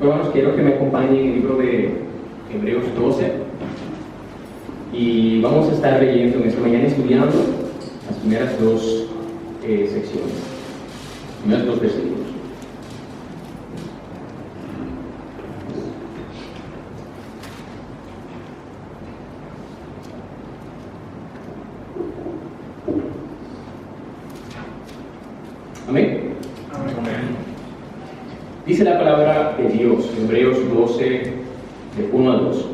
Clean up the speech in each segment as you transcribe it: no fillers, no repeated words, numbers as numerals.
Hermanos, quiero que me acompañen en el libro de Hebreos 12 y vamos a estar leyendo en esta mañana, estudiando las primeras dos secciones, los primeros dos versículos. Amén. Dice la palabra de Dios en Hebreos 12, de 1 a 2.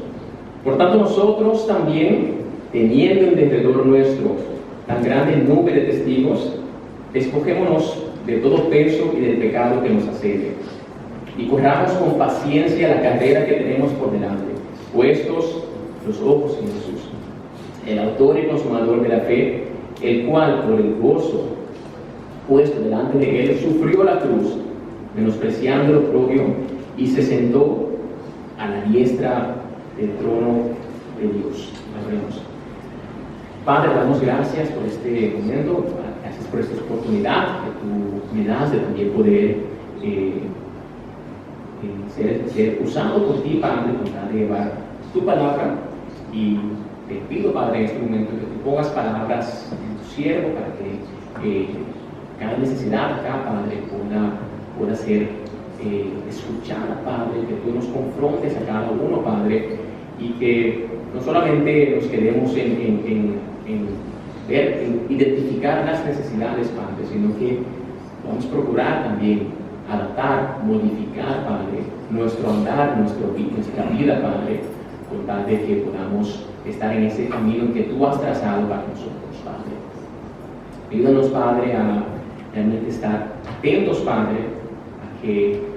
Por tanto, nosotros también, teniendo en derredor nuestro tan grande nube de testigos, despojémonos de todo peso y del pecado que nos asedia, y corramos con paciencia la carrera que tenemos por delante, puestos los ojos en Jesús, el autor y consumador de la fe, el cual, por el gozo puesto delante de él, sufrió la cruz, menospreciando lo propio, y se sentó a la diestra del trono de Dios. Oremos. Padre, damos gracias por este momento, gracias por esta oportunidad que tú me das de también poder ser usado por ti, Padre, para llevar tu palabra. Y te pido, Padre, en este momento que tú pongas palabras en tu siervo para que cada necesidad acá, Padre, pueda ser escuchada, Padre, que tú nos confrontes a cada uno, Padre, y que no solamente nos quedemos en ver, en identificar las necesidades, Padre, sino que vamos a procurar también adaptar, modificar, Padre, nuestro andar, nuestra vida, Padre, con tal de que podamos estar en ese camino que tú has trazado para nosotros, Padre. Ayúdanos, Padre, a realmente estar atentos, Padre, a que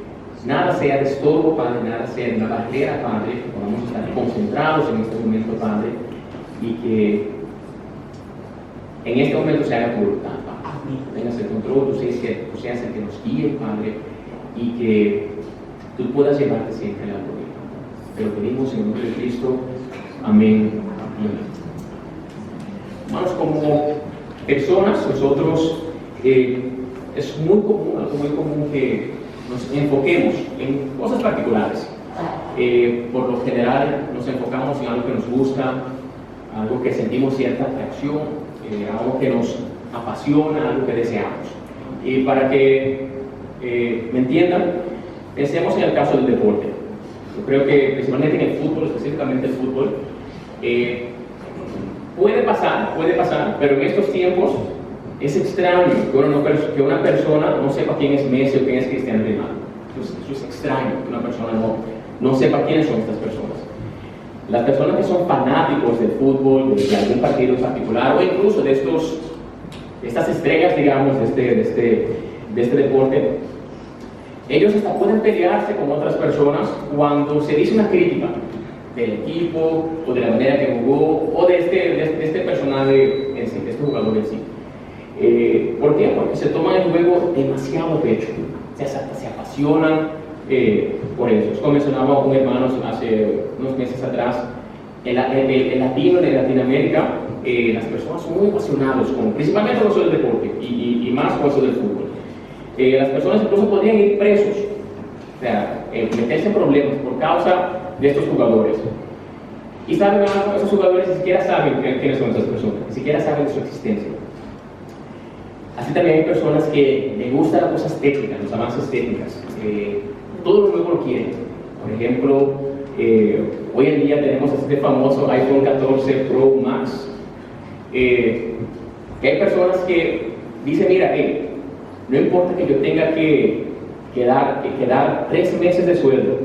nada sea de estorbo, Padre, nada sea una barrera, Padre, que podamos estar concentrados en este momento, Padre, y que en este momento se haga tu voluntad, Padre. Tengas el control, tú seas el que nos guíe, Padre, y que tú puedas llevarte siempre a la gloria. Te lo pedimos en el nombre de Cristo. Amén. Amén. Hermanos, como personas, nosotros es muy común que nos enfoquemos en cosas particulares. Por lo general nos enfocamos en algo que nos gusta, algo que sentimos cierta atracción, algo que nos apasiona, algo que deseamos. Y para que me entiendan, pensemos en el caso del deporte. Yo creo que principalmente en el fútbol, específicamente el fútbol, puede pasar, pero en estos tiempos es extraño que una persona no sepa quién es Messi o quién es Cristiano Ronaldo. Eso es extraño, que una persona no sepa quiénes son estas personas. Las personas que son fanáticos del fútbol, de algún partido en particular, o incluso de estas estrellas, digamos, de este deporte, ellos hasta pueden pelearse con otras personas cuando se dice una crítica del equipo, o de la manera que jugó, o de este personaje en sí, de este jugador en sí. ¿Por qué? Porque se toman el juego demasiado a pecho, se apasionan por eso. Es como mencionaba un hermano hace unos meses atrás, el latino de Latinoamérica, las personas son muy apasionados, principalmente con eso del deporte y más con eso del fútbol. Las personas incluso podrían ir presos, o sea, meterse en problemas por causa de estos jugadores. Y saben algo, esos jugadores ni siquiera saben quiénes son esas personas, ni siquiera saben de su existencia. Así también hay personas que les gustan las cosas técnicas, los avances técnicos. Todo lo nuevo lo quieren. Por ejemplo, hoy en día tenemos este famoso iPhone 14 Pro Max. Que hay personas que dicen, mira, no importa que yo tenga que dar 3 meses de sueldo,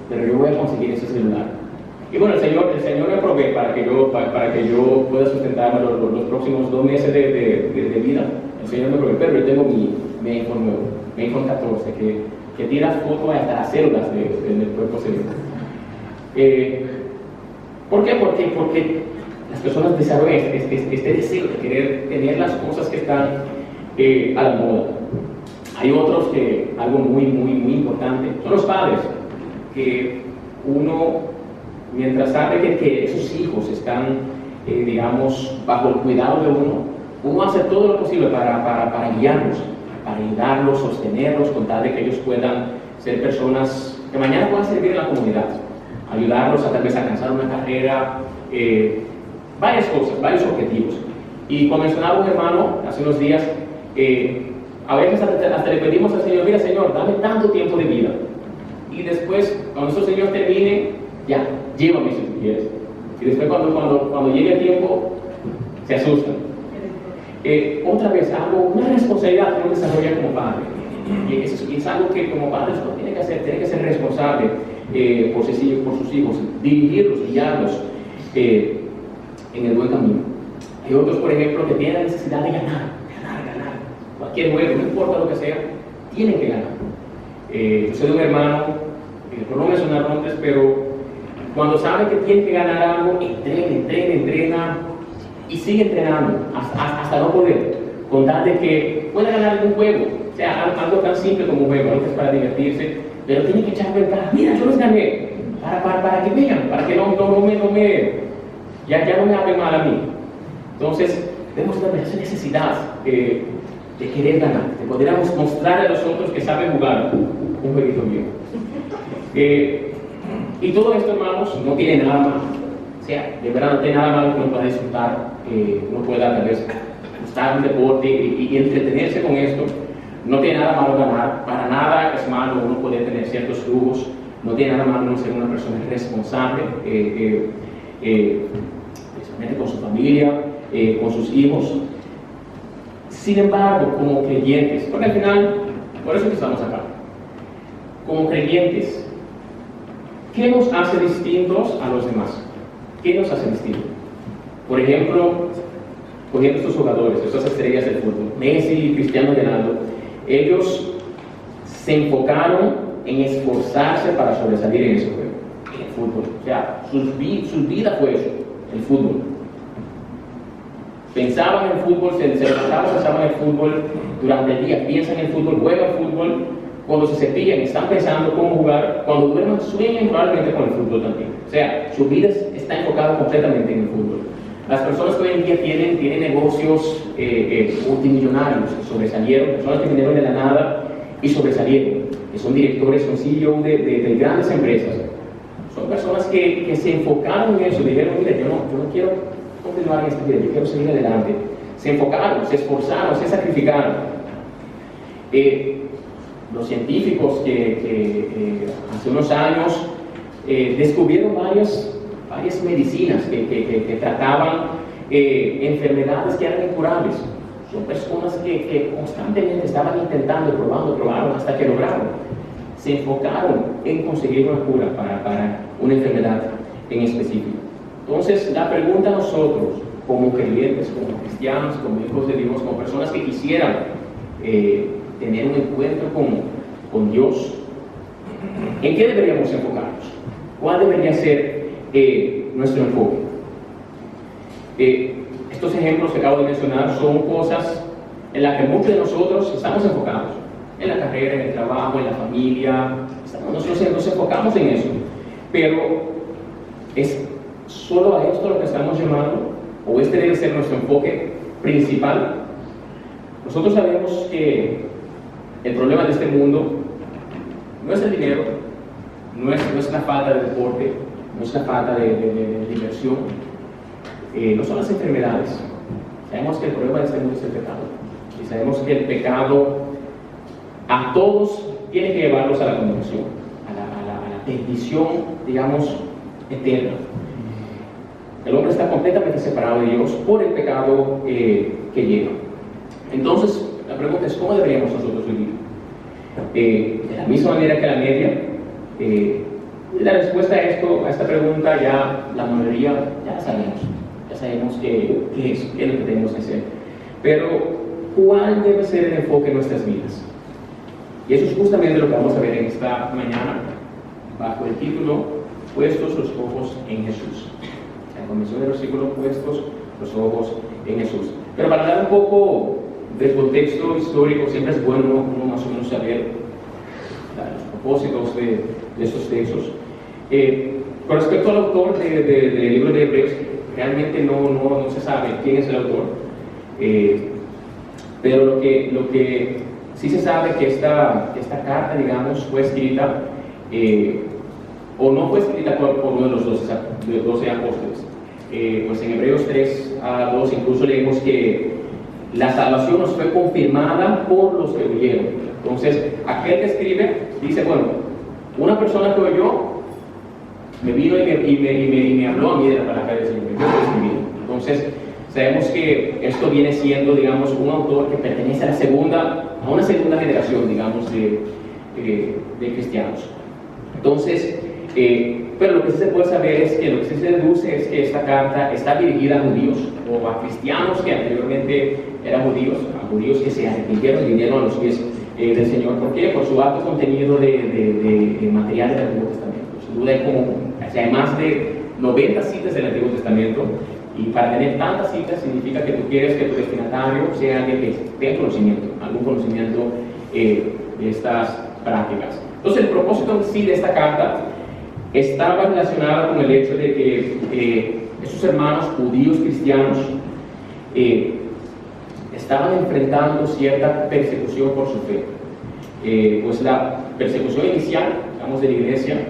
pero yo voy a conseguir ese celular. Y bueno, el Señor me provee para que yo pueda sustentarme los próximos 2 meses de vida. El Señor me provee, pero yo tengo mi iPhone nuevo, mi iPhone 14, que tira fotos hasta las células del cuerpo celular. ¿Por qué? Porque las personas desarrollan este deseo de querer tener las cosas que están a la moda. Hay otros que, algo muy importante, son los padres, que uno, mientras sabe que esos hijos están, digamos, bajo el cuidado de uno hace todo lo posible para guiarlos, para ayudarlos, sostenerlos, con tal de que ellos puedan ser personas que mañana puedan servir en la comunidad, ayudarlos a tal vez a alcanzar una carrera, varias cosas, varios objetivos. Y como mencionaba un hermano hace unos días, a veces hasta le pedimos al Señor, mira Señor, dame tanto tiempo de vida. Y después, cuando nuestro Señor termine, ya, llévame si tú quieres. Y después cuando llegue el tiempo, se asustan. Otra vez, una responsabilidad que uno desarrolla como padre. Y es algo que como padres uno tiene que ser responsable por sus hijos, dirigirlos, guiarlos en el buen camino. Hay otros, por ejemplo, que tienen la necesidad de ganar. Cualquier juego, no importa lo que sea, tienen que ganar. Yo soy de un hermano, por no mencionar nombres, pero cuando sabe que tiene que ganar algo, entrena y sigue entrenando hasta no poder, con tal de que pueda ganar algún juego, o sea, algo tan simple como un juego, no es para divertirse, pero tiene que echar cuenta, mira, yo les gané, para que vean, para que ya no me hablen mal a mí. Entonces, debemos tener esa necesidad de querer ganar, de poder mostrar a los otros que saben jugar un jueguito bien. Y todo esto, hermanos, no tiene nada malo. O sea, de verdad no tiene nada malo que uno pueda disfrutar, uno pueda tal vez gustar un deporte y entretenerse con esto. No tiene nada malo ganar, para nada es malo uno poder tener ciertos lujos, no tiene nada malo uno ser una persona responsable, especialmente con su familia, con sus hijos. Sin embargo, como creyentes, porque al final, por eso que estamos acá, como creyentes, ¿qué nos hace distintos a los demás? ¿Qué nos hace distintos? Por ejemplo, cogiendo estos jugadores, estas estrellas del fútbol, Messi y Cristiano Ronaldo, ellos se enfocaron en esforzarse para sobresalir en ese juego, en el fútbol. O sea, su vida fue eso, el fútbol. Pensaban en el fútbol, se levantaban, pensaban en el fútbol durante el día, piensan en el fútbol, juegan fútbol. Cuando se cepillan, están pensando cómo jugar. Cuando duermen, sueñan probablemente con el fútbol también. O sea, su vida está enfocada completamente en el fútbol. Las personas que hoy en día tienen negocios multimillonarios, sobresalieron, personas que vinieron de la nada y sobresalieron, que son directores, son CEO de grandes empresas. Son personas que se enfocaron en eso, dijeron, mire, yo no quiero continuar en esta vida, yo quiero seguir adelante. Se enfocaron, se esforzaron, se sacrificaron. Los científicos que hace unos años descubrieron varias medicinas que trataban enfermedades que eran incurables. Son personas que constantemente estaban intentando, probaron hasta que lograron. Se enfocaron en conseguir una cura para una enfermedad en específico. Entonces, la pregunta a nosotros, como creyentes, como cristianos, como hijos de Dios, como personas que quisieran tener un encuentro con Dios, ¿en qué deberíamos enfocarnos? ¿Cuál debería ser nuestro enfoque? Estos ejemplos que acabo de mencionar son cosas en las que muchos de nosotros estamos enfocados, en la carrera, en el trabajo, en la familia, nosotros nos enfocamos en eso, pero ¿es solo a esto lo que estamos llamando? ¿O este debe ser nuestro enfoque principal? Nosotros sabemos que el problema de este mundo no es el dinero, no es la falta de deporte, no es la falta de diversión, no son las enfermedades. Sabemos que el problema de este mundo es el pecado. Y sabemos que el pecado a todos tiene que llevarlos a la condenación, a la perdición, digamos, eterna. El hombre está completamente separado de Dios por el pecado que lleva. Entonces, la pregunta es, ¿cómo deberíamos nosotros vivir? De la misma manera que la media. La respuesta a esta pregunta ya la mayoría ya la sabemos. Ya sabemos qué es lo que tenemos que hacer. Pero, ¿cuál debe ser el enfoque de nuestras vidas? Y eso es justamente lo que vamos a ver en esta mañana, bajo el título, puestos los ojos en Jesús. La convención del versículo, puestos los ojos en Jesús. Pero para dar un poco de contexto histórico, siempre es bueno uno más o menos saber los propósitos de estos textos. Con respecto al autor del libro de Hebreos, realmente no se sabe quién es el autor, pero lo que sí se sabe que esta carta, digamos, fue escrita o no fue escrita por uno de los 12 apóstoles. Pues en Hebreos 3:2 incluso leemos que la salvación nos fue confirmada por los que oyeron. Entonces, aquel que escribe dice, bueno, una persona que oyó me vino y me habló a mí de la palabra del Señor. Yo lo escribí. Entonces, sabemos que esto viene siendo, digamos, un autor que pertenece a una segunda generación, digamos, de cristianos. Entonces, pero lo que sí se puede saber es que lo que sí se deduce es que esta carta está dirigida a judíos o a cristianos que anteriormente eran judíos, a judíos que se arrepintieron y vinieron a los pies del Señor. ¿Por qué? Por su alto contenido de material del Antiguo Testamento. Sin duda hay más de 90 citas del Antiguo Testamento, y para tener tantas citas significa que tú quieres que tu destinatario sea alguien que tenga conocimiento, algún conocimiento de estas prácticas. Entonces, el propósito en sí de esta carta estaba relacionado con el hecho de que esos hermanos judíos cristianos estaban enfrentando cierta persecución por su fe. Pues la persecución inicial, digamos, de la iglesia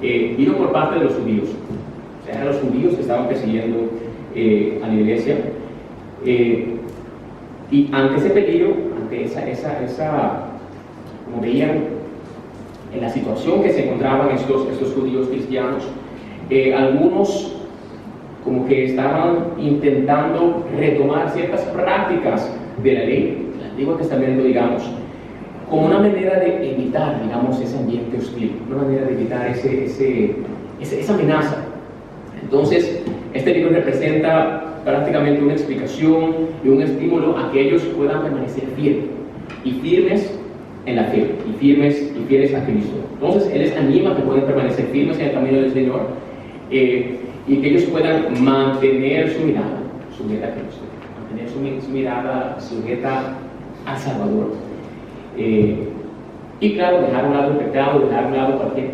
vino por parte de los judíos. O sea, eran los judíos que estaban persiguiendo a la iglesia. Y ante ese peligro, ante esa como veían en la situación que se encontraban estos judíos cristianos, algunos como que estaban intentando retomar ciertas prácticas de la ley, del Antiguo Testamento, digamos, como una manera de evitar, digamos, ese ambiente hostil, una manera de evitar esa amenaza. Entonces, este libro representa prácticamente una explicación y un estímulo a que ellos puedan permanecer firmes en la fe, y fieles a Cristo. Entonces, Él les anima a que puedan permanecer firmes en el camino del Señor, y que ellos puedan mantener su mirada sujeta a Cristo, mantener su mirada sujeta al Salvador. Y claro, dejar a un lado el pecado, dejar a un lado cualquier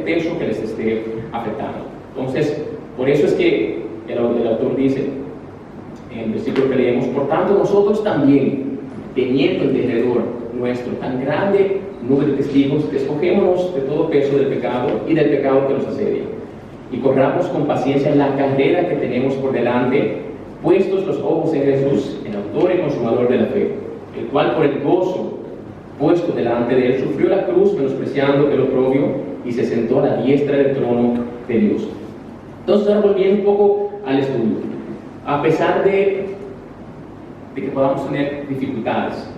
peso que les esté afectando. Entonces, por eso es que el autor dice, en el versículo que leemos, por tanto nosotros también, teniendo en derredor nuestro tan grande número de testigos, despojémonos de todo peso del pecado y del pecado que nos asedia, y corramos con paciencia la carrera que tenemos por delante, puestos los ojos en Jesús, el autor y consumador de la fe, el cual por el gozo puesto delante de él sufrió la cruz, menospreciando el oprobio, y se sentó a la diestra del trono de Dios. Entonces, ahora volviendo un poco al estudio, a pesar de que podamos tener dificultades,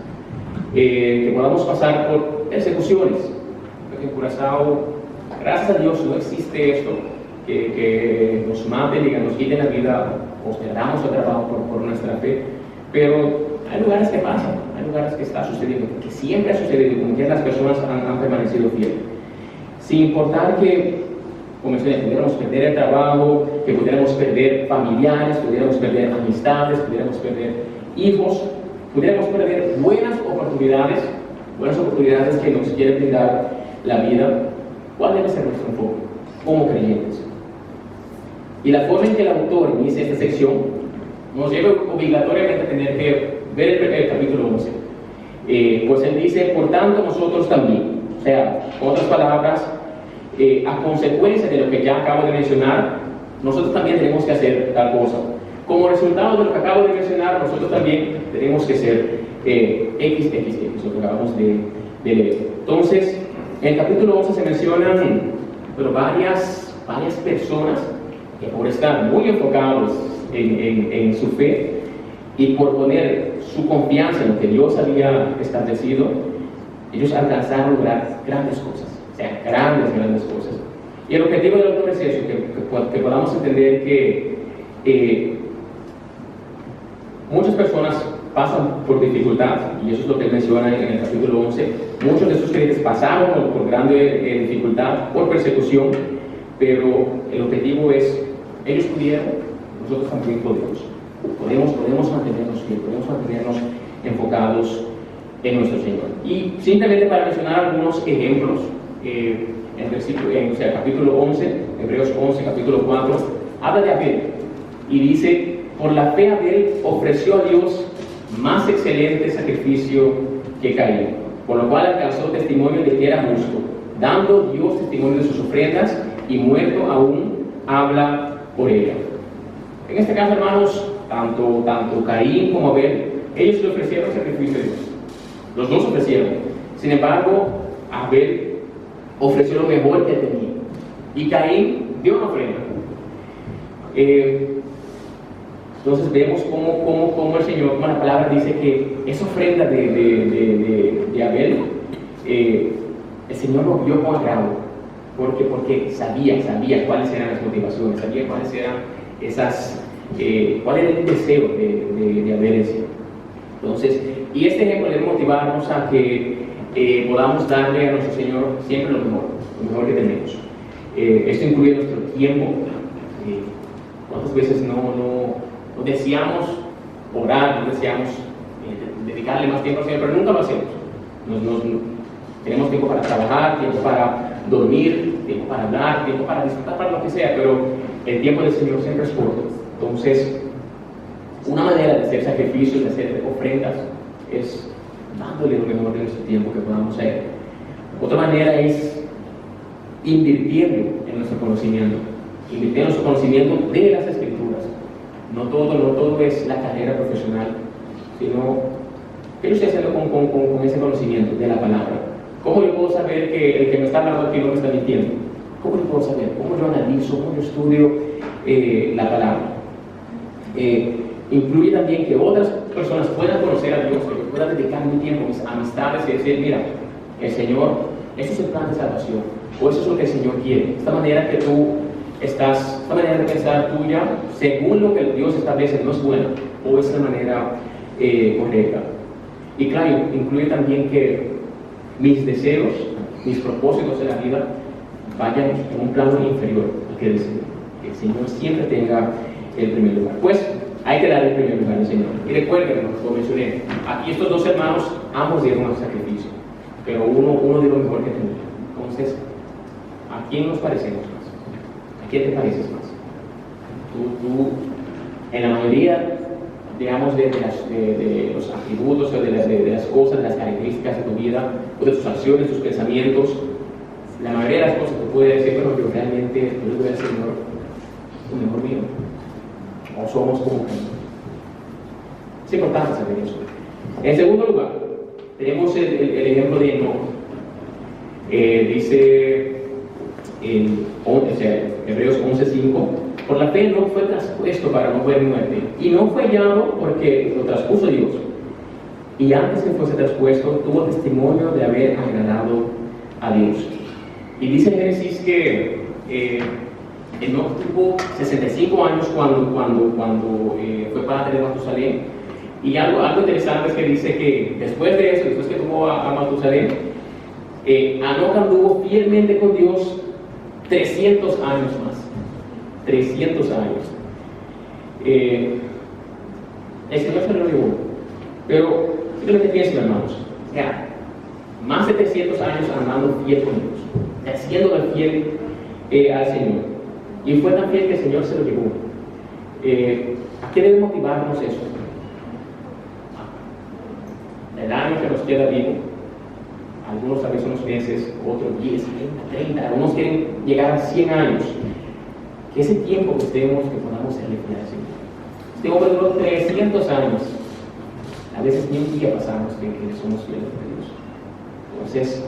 que podamos pasar por persecuciones, porque en Curazao, gracias a Dios, no existe esto, que nos maten y que nos quiten la vida, o perdamos el trabajo por nuestra fe, pero hay lugares que pasan, hay lugares que está sucediendo, que siempre ha sucedido, como que las personas han permanecido fieles, sin importar que, como mencioné, pudiéramos perder el trabajo, que pudiéramos perder familiares, pudiéramos perder amistades, pudiéramos perder hijos, pudiéramos perder buenas oportunidades que nos quiere brindar la vida. ¿Cuál debe ser nuestro enfoque como creyentes? Y la forma en que el autor inicia esta sección nos lleva obligatoriamente a tener que ver el capítulo 11. Pues él dice, por tanto nosotros también, o sea, con otras palabras, a consecuencia de lo que ya acabo de mencionar, nosotros también tenemos que hacer tal cosa. Como resultado de lo que acabo de mencionar, nosotros también tenemos que ser XXX, lo que acabamos de leer. Entonces, en el capítulo 11 se mencionan varias personas que por estar muy enfocados en su fe y por poner su confianza en lo que Dios había establecido, ellos alcanzaron a lograr grandes cosas, o sea, grandes cosas. Y el objetivo del autor es eso, que podamos entender que muchas personas pasan por dificultad, y eso es lo que él menciona en el capítulo 11. Muchos de estos creyentes pasaron por grande dificultad, por persecución, pero el objetivo es, ellos pudieron, nosotros también podemos mantenernos fieles, podemos mantenernos enfocados en nuestro Señor. Y simplemente para mencionar algunos ejemplos, el capítulo 11, Hebreos 11, capítulo 4, habla de Abel y dice, por la fe Abel ofreció a Dios más excelente sacrificio que Caín, por lo cual alcanzó testimonio de que era justo, dando Dios testimonio de sus ofrendas, y muerto aún habla por ella. En este caso, hermanos, tanto Caín como Abel, ellos le ofrecieron sacrificio a Dios. Los dos ofrecieron. Sin embargo, Abel ofreció lo mejor que tenía, y Caín dio una ofrenda. Entonces vemos cómo el Señor, como la palabra dice que esa ofrenda de Abel, el Señor lo vio con agrado, porque sabía cuáles eran las motivaciones, sabía cuáles eran cuál era el deseo de Abel en sí. Entonces, y este ejemplo debe motivarnos a que podamos darle a nuestro Señor siempre lo mejor que tenemos. Esto incluye nuestro tiempo. ¿Cuántas veces no deseamos orar, no deseamos dedicarle más tiempo al Señor, pero nunca lo hacemos? Tenemos tiempo para trabajar, tiempo para dormir, tiempo para hablar, tiempo para disfrutar, para lo que sea, pero el tiempo del Señor siempre es corto. Entonces, una manera de hacer sacrificios, de hacer ofrendas, es dándole lo mejor de nuestro tiempo que podamos hacer. Otra manera es invirtiendo en nuestro conocimiento de las Escrituras. No todo es la carrera profesional, sino ¿qué yo estoy haciendo con ese conocimiento de la palabra? ¿Cómo yo puedo saber que el que me está hablando aquí no me está mintiendo? ¿Cómo yo puedo saber? ¿Cómo yo analizo? ¿Cómo yo estudio la palabra? Incluye también que otras personas puedan conocer a Dios, que yo pueda dedicar mi tiempo, mis amistades y decir, mira, el Señor, este es el plan de salvación, o eso es lo que el Señor quiere. Esta manera esta manera de pensar tuya, según lo que Dios establece, no es buena, o es la manera correcta. Y claro, incluye también que mis deseos, mis propósitos en la vida vayan en un plano inferior al que el Señor siempre tenga el primer lugar. Pues hay que dar el primer lugar al Señor. Y recuerden, como mencioné, aquí estos dos hermanos, ambos dieron un sacrificio, pero uno dio lo mejor que tenía. Entonces, ¿a quién nos parecemos más? ¿A quién te pareces más? Tú en la mayoría, digamos, de los atributos o de las cosas, de las características de tu vida, o de tus acciones, tus pensamientos, la mayoría de las cosas te puede decir, bueno, yo realmente yo le doy al Señor lo mejor mío. O somos como que es importante saber eso. En segundo lugar, tenemos el ejemplo de Enoc. Dice Hebreos 11:5, por la fe Enoc fue traspuesto para no ver muerte, y no fue hallado porque lo traspuso Dios, y antes que fuese traspuesto tuvo testimonio de haber agradado a Dios. Y dice Génesis que Enoc tuvo 65 años cuando fue padre de Matusalén. Y algo interesante es que dice que después de eso, después que tuvo a Matusalén, Enoc anduvo fielmente con Dios 300 años más. 300 años. El Señor se lo llevó. Pero simplemente piensen, hermanos, ya, más de 300 años andando fiel con Dios, haciéndole fiel al Señor. Y fue tan fiel que el Señor se lo llevó. ¿A qué debe motivarnos eso? El año que nos queda vivo, algunos tal vez unos meses, otros 10, 30, algunos quieren llegar a 100 años. Que ese tiempo que estemos, que podamos serle fiel al Señor. Este hombre duró 300 años. A veces ni un día pasamos que somos fieles a Dios. Entonces,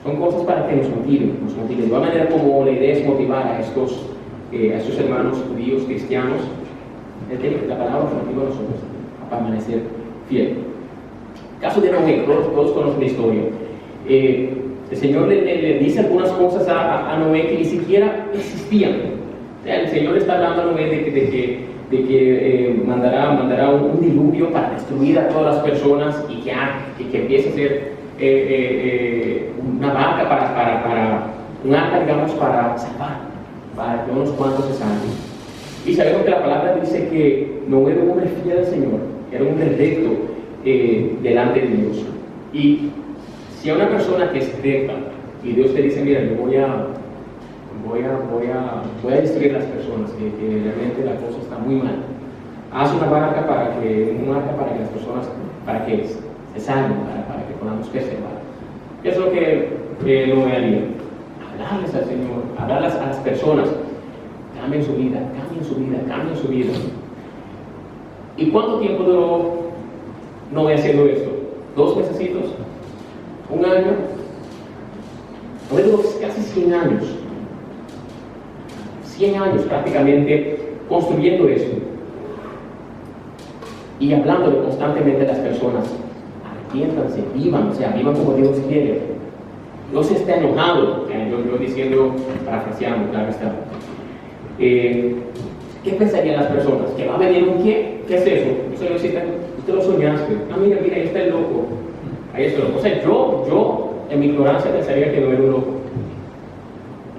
son cosas para que nos motiven. De igual manera como la idea es motivar a estos hermanos judíos, cristianos, la palabra nos motiva a nosotros a permanecer fieles. Caso de Noé, todos conocen la historia. El Señor le dice algunas cosas a Noé que ni siquiera existían. O sea, el Señor está hablando a Noé de que mandará un diluvio para destruir a todas las personas y que empiece a ser una barca para un arca, digamos, para salvar, para que unos cuantos se salven. Y sabemos que la palabra dice que Noé era un hombre fiel al Señor, era un hombre recto delante de Dios. Y si a una persona que es recta y Dios te dice, mira, yo voy a destruir a las personas, que realmente la cosa está muy mal, haz una barca para que las personas, para que se salven, para que podamos preservar. Eso es lo que Noé haría. hablarles al Señor, hablarles a las personas. Cambien su vida, cambien su vida, cambien su vida. ¿Y cuánto tiempo duró Noé haciendo esto? ¿2 mesecitos? ¿1 año? Noé duró casi 100 años. 100 años prácticamente construyendo esto. Y hablándole constantemente a las personas. Arrepiéntanse, vivan, o sea, vivan como Dios quiere. Dios está enojado. Yo diciendo, parafraseando, claro está. ¿Qué pensarían las personas? ¿Que va a venir un qué? ¿Qué es eso? Usted lo soñaste. Ah, mira, ahí está el loco. Ahí está el loco. O sea, yo en mi ignorancia pensaría que no era un loco.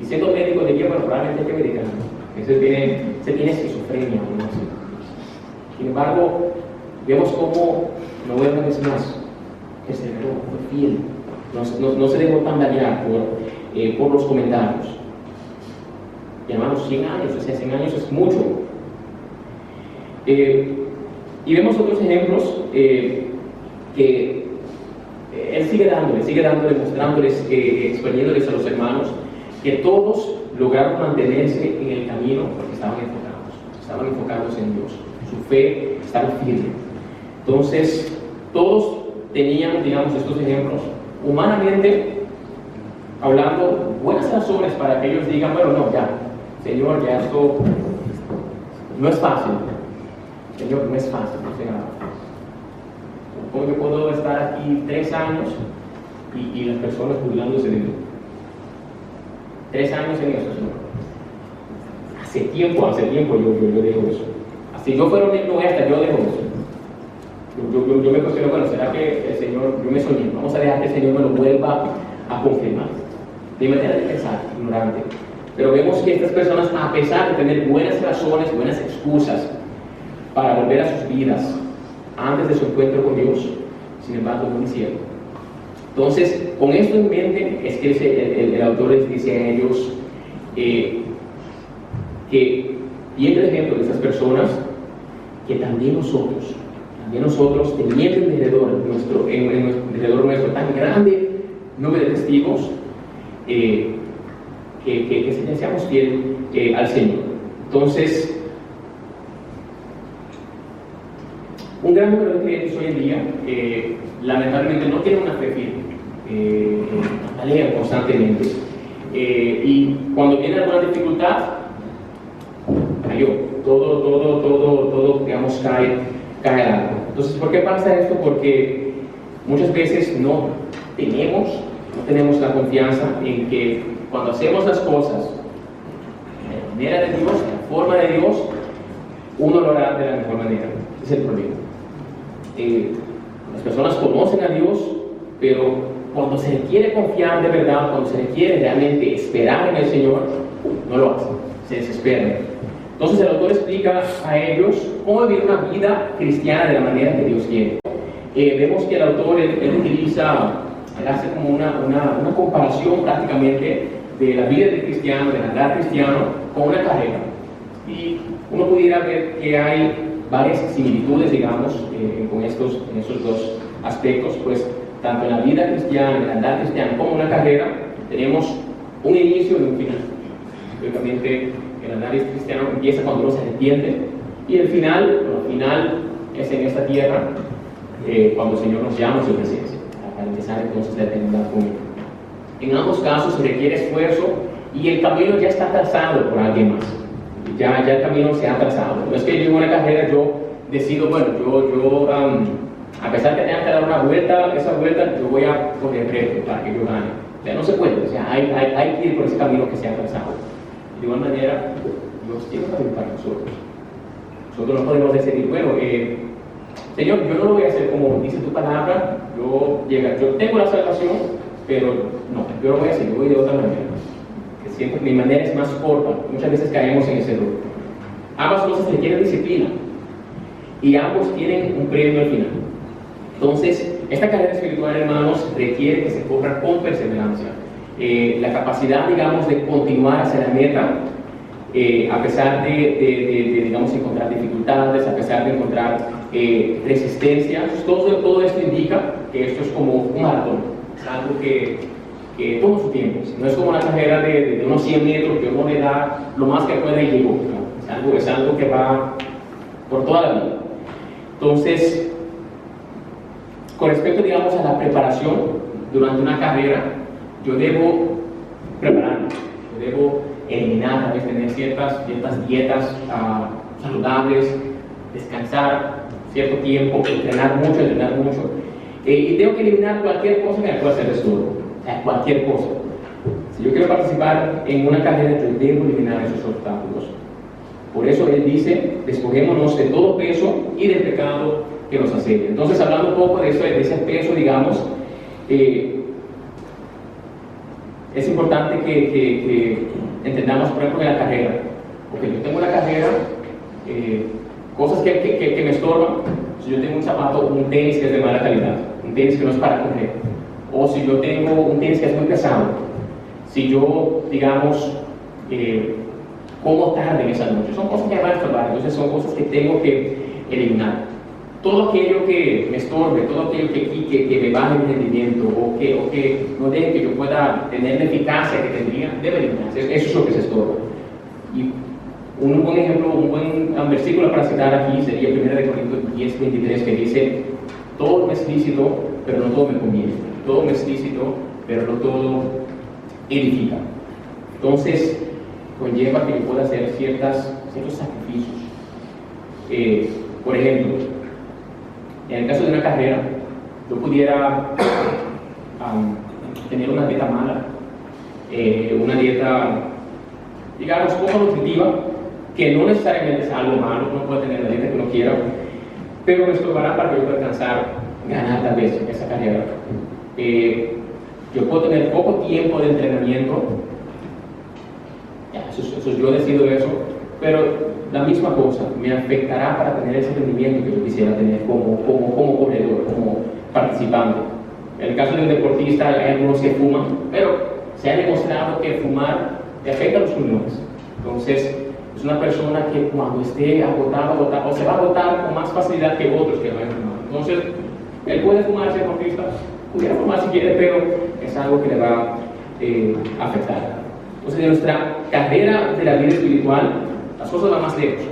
Y siendo médico diría, bueno, probablemente hay que medicar. Se tiene esquizofrenia o algo así. Sin embargo, vemos cómo Noé una vez más perseveró, fue fiel. No se dejó tambalear por los comentarios. Y hermanos, 100 años, o sea, 100 años es mucho. Y vemos otros ejemplos que él sigue dándole, mostrándoles, exponiéndoles a los hermanos que todos lograron mantenerse en el camino porque estaban enfocados en Dios. Su fe estaba firme. Entonces, todos tenían, digamos, estos ejemplos. Humanamente hablando, buenas razones para que ellos digan, bueno, no, ya, Señor, ya esto no es fácil. Señor, no es fácil. O sea, ¿cómo yo puedo estar aquí 3 años y las personas burlándose de mí? 3 años en eso, Señor. Hace tiempo yo dejo eso. Si yo fuera un egoísta, yo dejo eso. Yo me cuestiono, bueno, ¿será que el Señor, yo me soñé? Vamos a dejar que el Señor me lo vuelva a confirmar. De manera de pensar, ignorante. Pero vemos que estas personas, a pesar de tener buenas razones, buenas excusas para volver a sus vidas antes de su encuentro con Dios, sin embargo, no lo hicieron. Entonces, con esto en mente, es que el autor les dice a ellos que, viendo el ejemplo de estas personas, que también nosotros, teniendo en alrededor nuestro tan grande número de testigos, que seamos fieles al Señor. Entonces, un gran número de creyentes hoy en día, lamentablemente, no tienen una fe firme, tambalean constantemente. Y cuando viene alguna dificultad, cayó. Todo, digamos, cae algo. Entonces, ¿por qué pasa esto? Porque muchas veces no tenemos la confianza en que cuando hacemos las cosas de la manera de Dios, de la forma de Dios, uno lo hará de la mejor manera. Ese es el problema. Las personas conocen a Dios, pero cuando se le quiere confiar de verdad, cuando se le quiere realmente esperar en el Señor, no lo hacen, se desesperan. Entonces el autor explica a ellos cómo vivir una vida cristiana de la manera que Dios quiere. Vemos que el autor hace como una comparación prácticamente de la vida del cristiano, del andar cristiano, con una carrera. Y uno pudiera ver que hay varias similitudes, digamos, con esos 2 aspectos, pues tanto en la vida cristiana, en el andar cristiano, como en una carrera, tenemos un inicio y un final. Lógicamente, el andar cristiano empieza cuando uno se arrepiente, y el final es en esta tierra, cuando el Señor nos llama a su presencia, para empezar entonces la eternidad con Él. En ambos casos se requiere esfuerzo y el camino ya está trazado por alguien más. Ya el camino se ha trazado. No es que yo en una carrera yo decido, bueno, yo a pesar que tenga que dar una vuelta, esa vuelta yo voy a correr recto para que yo gane. O sea, no se puede. O sea, hay que ir por ese camino que se ha trazado. De igual manera, Dios tiene un camino para nosotros. Nosotros no podemos decidir, bueno, Señor, yo no lo voy a hacer como dice tu palabra, yo tengo la salvación, pero no, yo lo voy a hacer, yo voy de otra manera. Que siempre mi manera es más corta, muchas veces caemos en ese error. Ambas cosas requieren disciplina y ambos tienen un premio al final. Entonces, esta carrera espiritual, hermanos, requiere que se corra con perseverancia. La capacidad, digamos, de continuar hacia la meta, a pesar de digamos, encontrar dificultades, a pesar de encontrar resistencias, todo esto indica que esto es como un maratón. Es algo que todo su tiempo. No es como una carrera de unos 100 metros que uno le da lo más que puede y llegó. ¿No? Es algo que va por toda la vida. Entonces, con respecto, digamos, a la preparación durante una carrera, yo debo prepararme, yo debo eliminar, tal vez tener ciertas dietas saludables, descansar cierto tiempo, entrenar mucho. Y tengo que eliminar cualquier cosa que me pueda hacer estorbo, o sea, cualquier cosa. Si yo quiero participar en una carrera, yo debo eliminar esos obstáculos. Por eso él dice, despojémonos de todo peso y del pecado que nos asedia. Entonces, hablando un poco de ese peso, digamos, es importante que entendamos, por ejemplo, en la carrera. Porque yo tengo una carrera, cosas que me estorban. Si yo tengo un zapato, un tenis que es de mala calidad, un tenis que no es para correr, o si yo tengo un tenis que es muy pesado, si yo, digamos, como tarde en esa noche, son cosas que me van a estorbar, entonces son cosas que tengo que eliminar. Todo aquello que me estorbe, todo aquello que me baje mi rendimiento o que no deje que yo pueda tener la eficacia que tendría, debe eliminarse. Eso es lo que se estorba. Y un buen ejemplo, un buen versículo para citar aquí sería 1 Corintios 10:23, que dice: todo me es lícito, pero no todo me conviene. Todo me es lícito, pero no todo edifica. Entonces, conlleva que yo pueda hacer ciertos sacrificios. Por ejemplo, en el caso de una carrera, yo pudiera tener una dieta mala, una dieta, digamos, poco nutritiva, que no necesariamente es algo malo, uno puede tener la dieta que uno quiera, pero me estorbará para que yo pueda alcanzar, ganar tal vez esa carrera. Yo puedo tener poco tiempo de entrenamiento, eso yo decido eso, pero la misma cosa me afectará para tener ese rendimiento que yo quisiera tener como corredor, como participante. En el caso de un deportista, hay algunos que fuman, pero se ha demostrado que fumar te afecta a los pulmones. Entonces, es una persona que cuando esté agotado, o se va a agotar con más facilidad que otros que vayan a fumar. Entonces, él puede fumar, ese deportista, pudiera fumar si quiere, pero es algo que le va a afectar. Entonces, en nuestra carrera de la vida espiritual, las cosas van más lejos.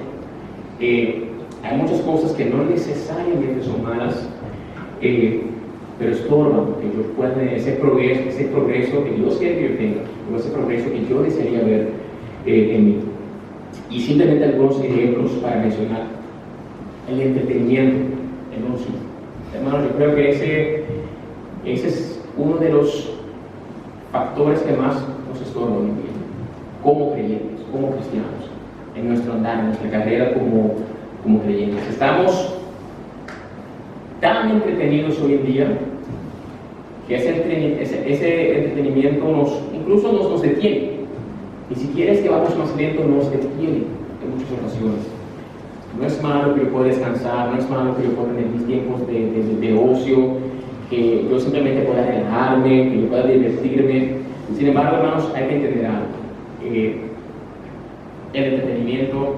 Hay muchas cosas que no necesariamente son malas, pero estorban que yo pueda tener ese progreso que Dios quiere que yo tenga, o ese progreso que yo desearía ver en mí. Y simplemente algunos ejemplos para mencionar: el entretenimiento, el ocio. Hermanos, yo creo que ese es uno de los factores que más nos estorban hoy en día, como creyentes, como cristianos, en nuestro andar, en nuestra carrera como creyentes. Estamos tan entretenidos hoy en día que ese entretenimiento incluso nos detiene. Ni siquiera es que vamos más lento, nos detiene en muchas ocasiones. No es malo que yo pueda descansar, no es malo que yo pueda tener mis tiempos de ocio, que yo simplemente pueda relajarme, que yo pueda divertirme. Sin embargo, hermanos, hay que entender algo. El entretenimiento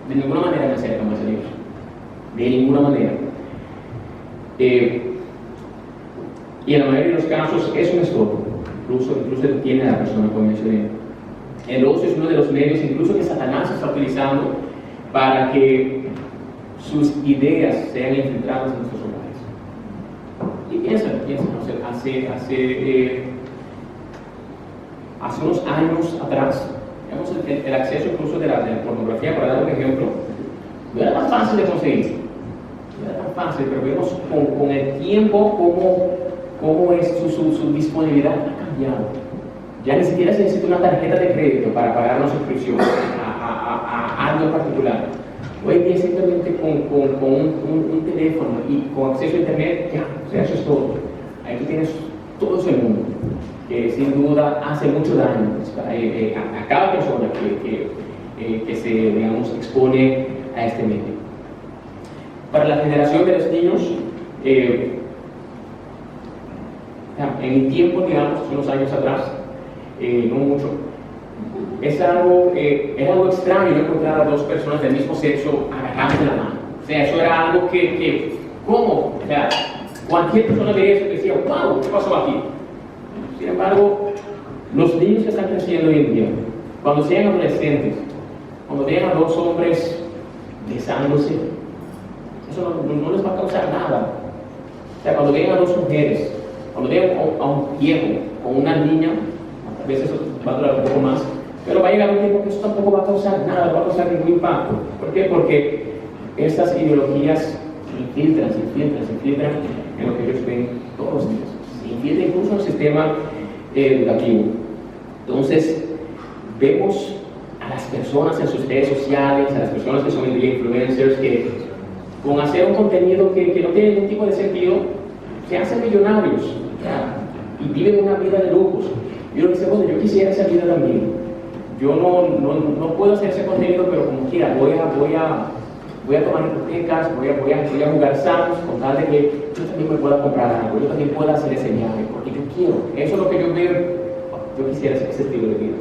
de ninguna manera me acerca más a Dios, de ninguna manera. Y en la mayoría de los casos es un estorbo, incluso detiene a la persona, como mencioné. El ocio es uno de los medios incluso que Satanás está utilizando para que sus ideas sean infiltradas en nuestros hogares. Y piensa, hace unos años atrás, digamos, el acceso incluso de la pornografía, para dar un ejemplo, no era tan fácil de conseguir. No era tan fácil, pero vemos con el tiempo cómo es su disponibilidad ha cambiado. Ya ni siquiera se necesita una tarjeta de crédito para pagar una suscripción a algo en particular. Hoy día simplemente con un teléfono y con acceso a internet, ya, o sea, eso es todo. Ahí tú tienes todo ese mundo, que sin duda hace mucho daño a cada persona que se, digamos, expone a este medio. Para la generación de los niños, en mi tiempo, digamos, hace unos años atrás, no mucho, era algo extraño no encontrar a dos personas del mismo sexo agarrándose la mano. O sea, eso era algo ¿cómo? O sea, cualquier persona veía eso y decía, wow, ¿qué pasó aquí? Sin embargo, los niños que están creciendo hoy en día, cuando sean adolescentes, cuando vean a dos hombres besándose, eso no les va a causar nada. O sea, cuando vean a dos mujeres, cuando vean a un viejo con una niña, a veces eso va a durar un poco más, pero va a llegar un tiempo que eso tampoco va a causar nada, no va a causar ningún impacto. ¿Por qué? Porque estas ideologías se infiltran en lo que ellos ven todos los días. Se infiltra incluso en el sistema educativo. Entonces, vemos a las personas en sus redes sociales, a las personas que son influencers, que con hacer un contenido que no tiene ningún tipo de sentido, se hacen millonarios, ¿ya? Y viven una vida de lujos. Y uno dice, bueno, yo quisiera esa vida también. Yo no puedo hacer ese contenido, pero como quiera, voy a tomar hipotecas, voy a jugar sanos, con tal de que yo también me pueda comprar algo, yo también pueda hacer ese viaje, porque yo quiero. Eso es lo que yo veo, yo quisiera ese estilo de vida.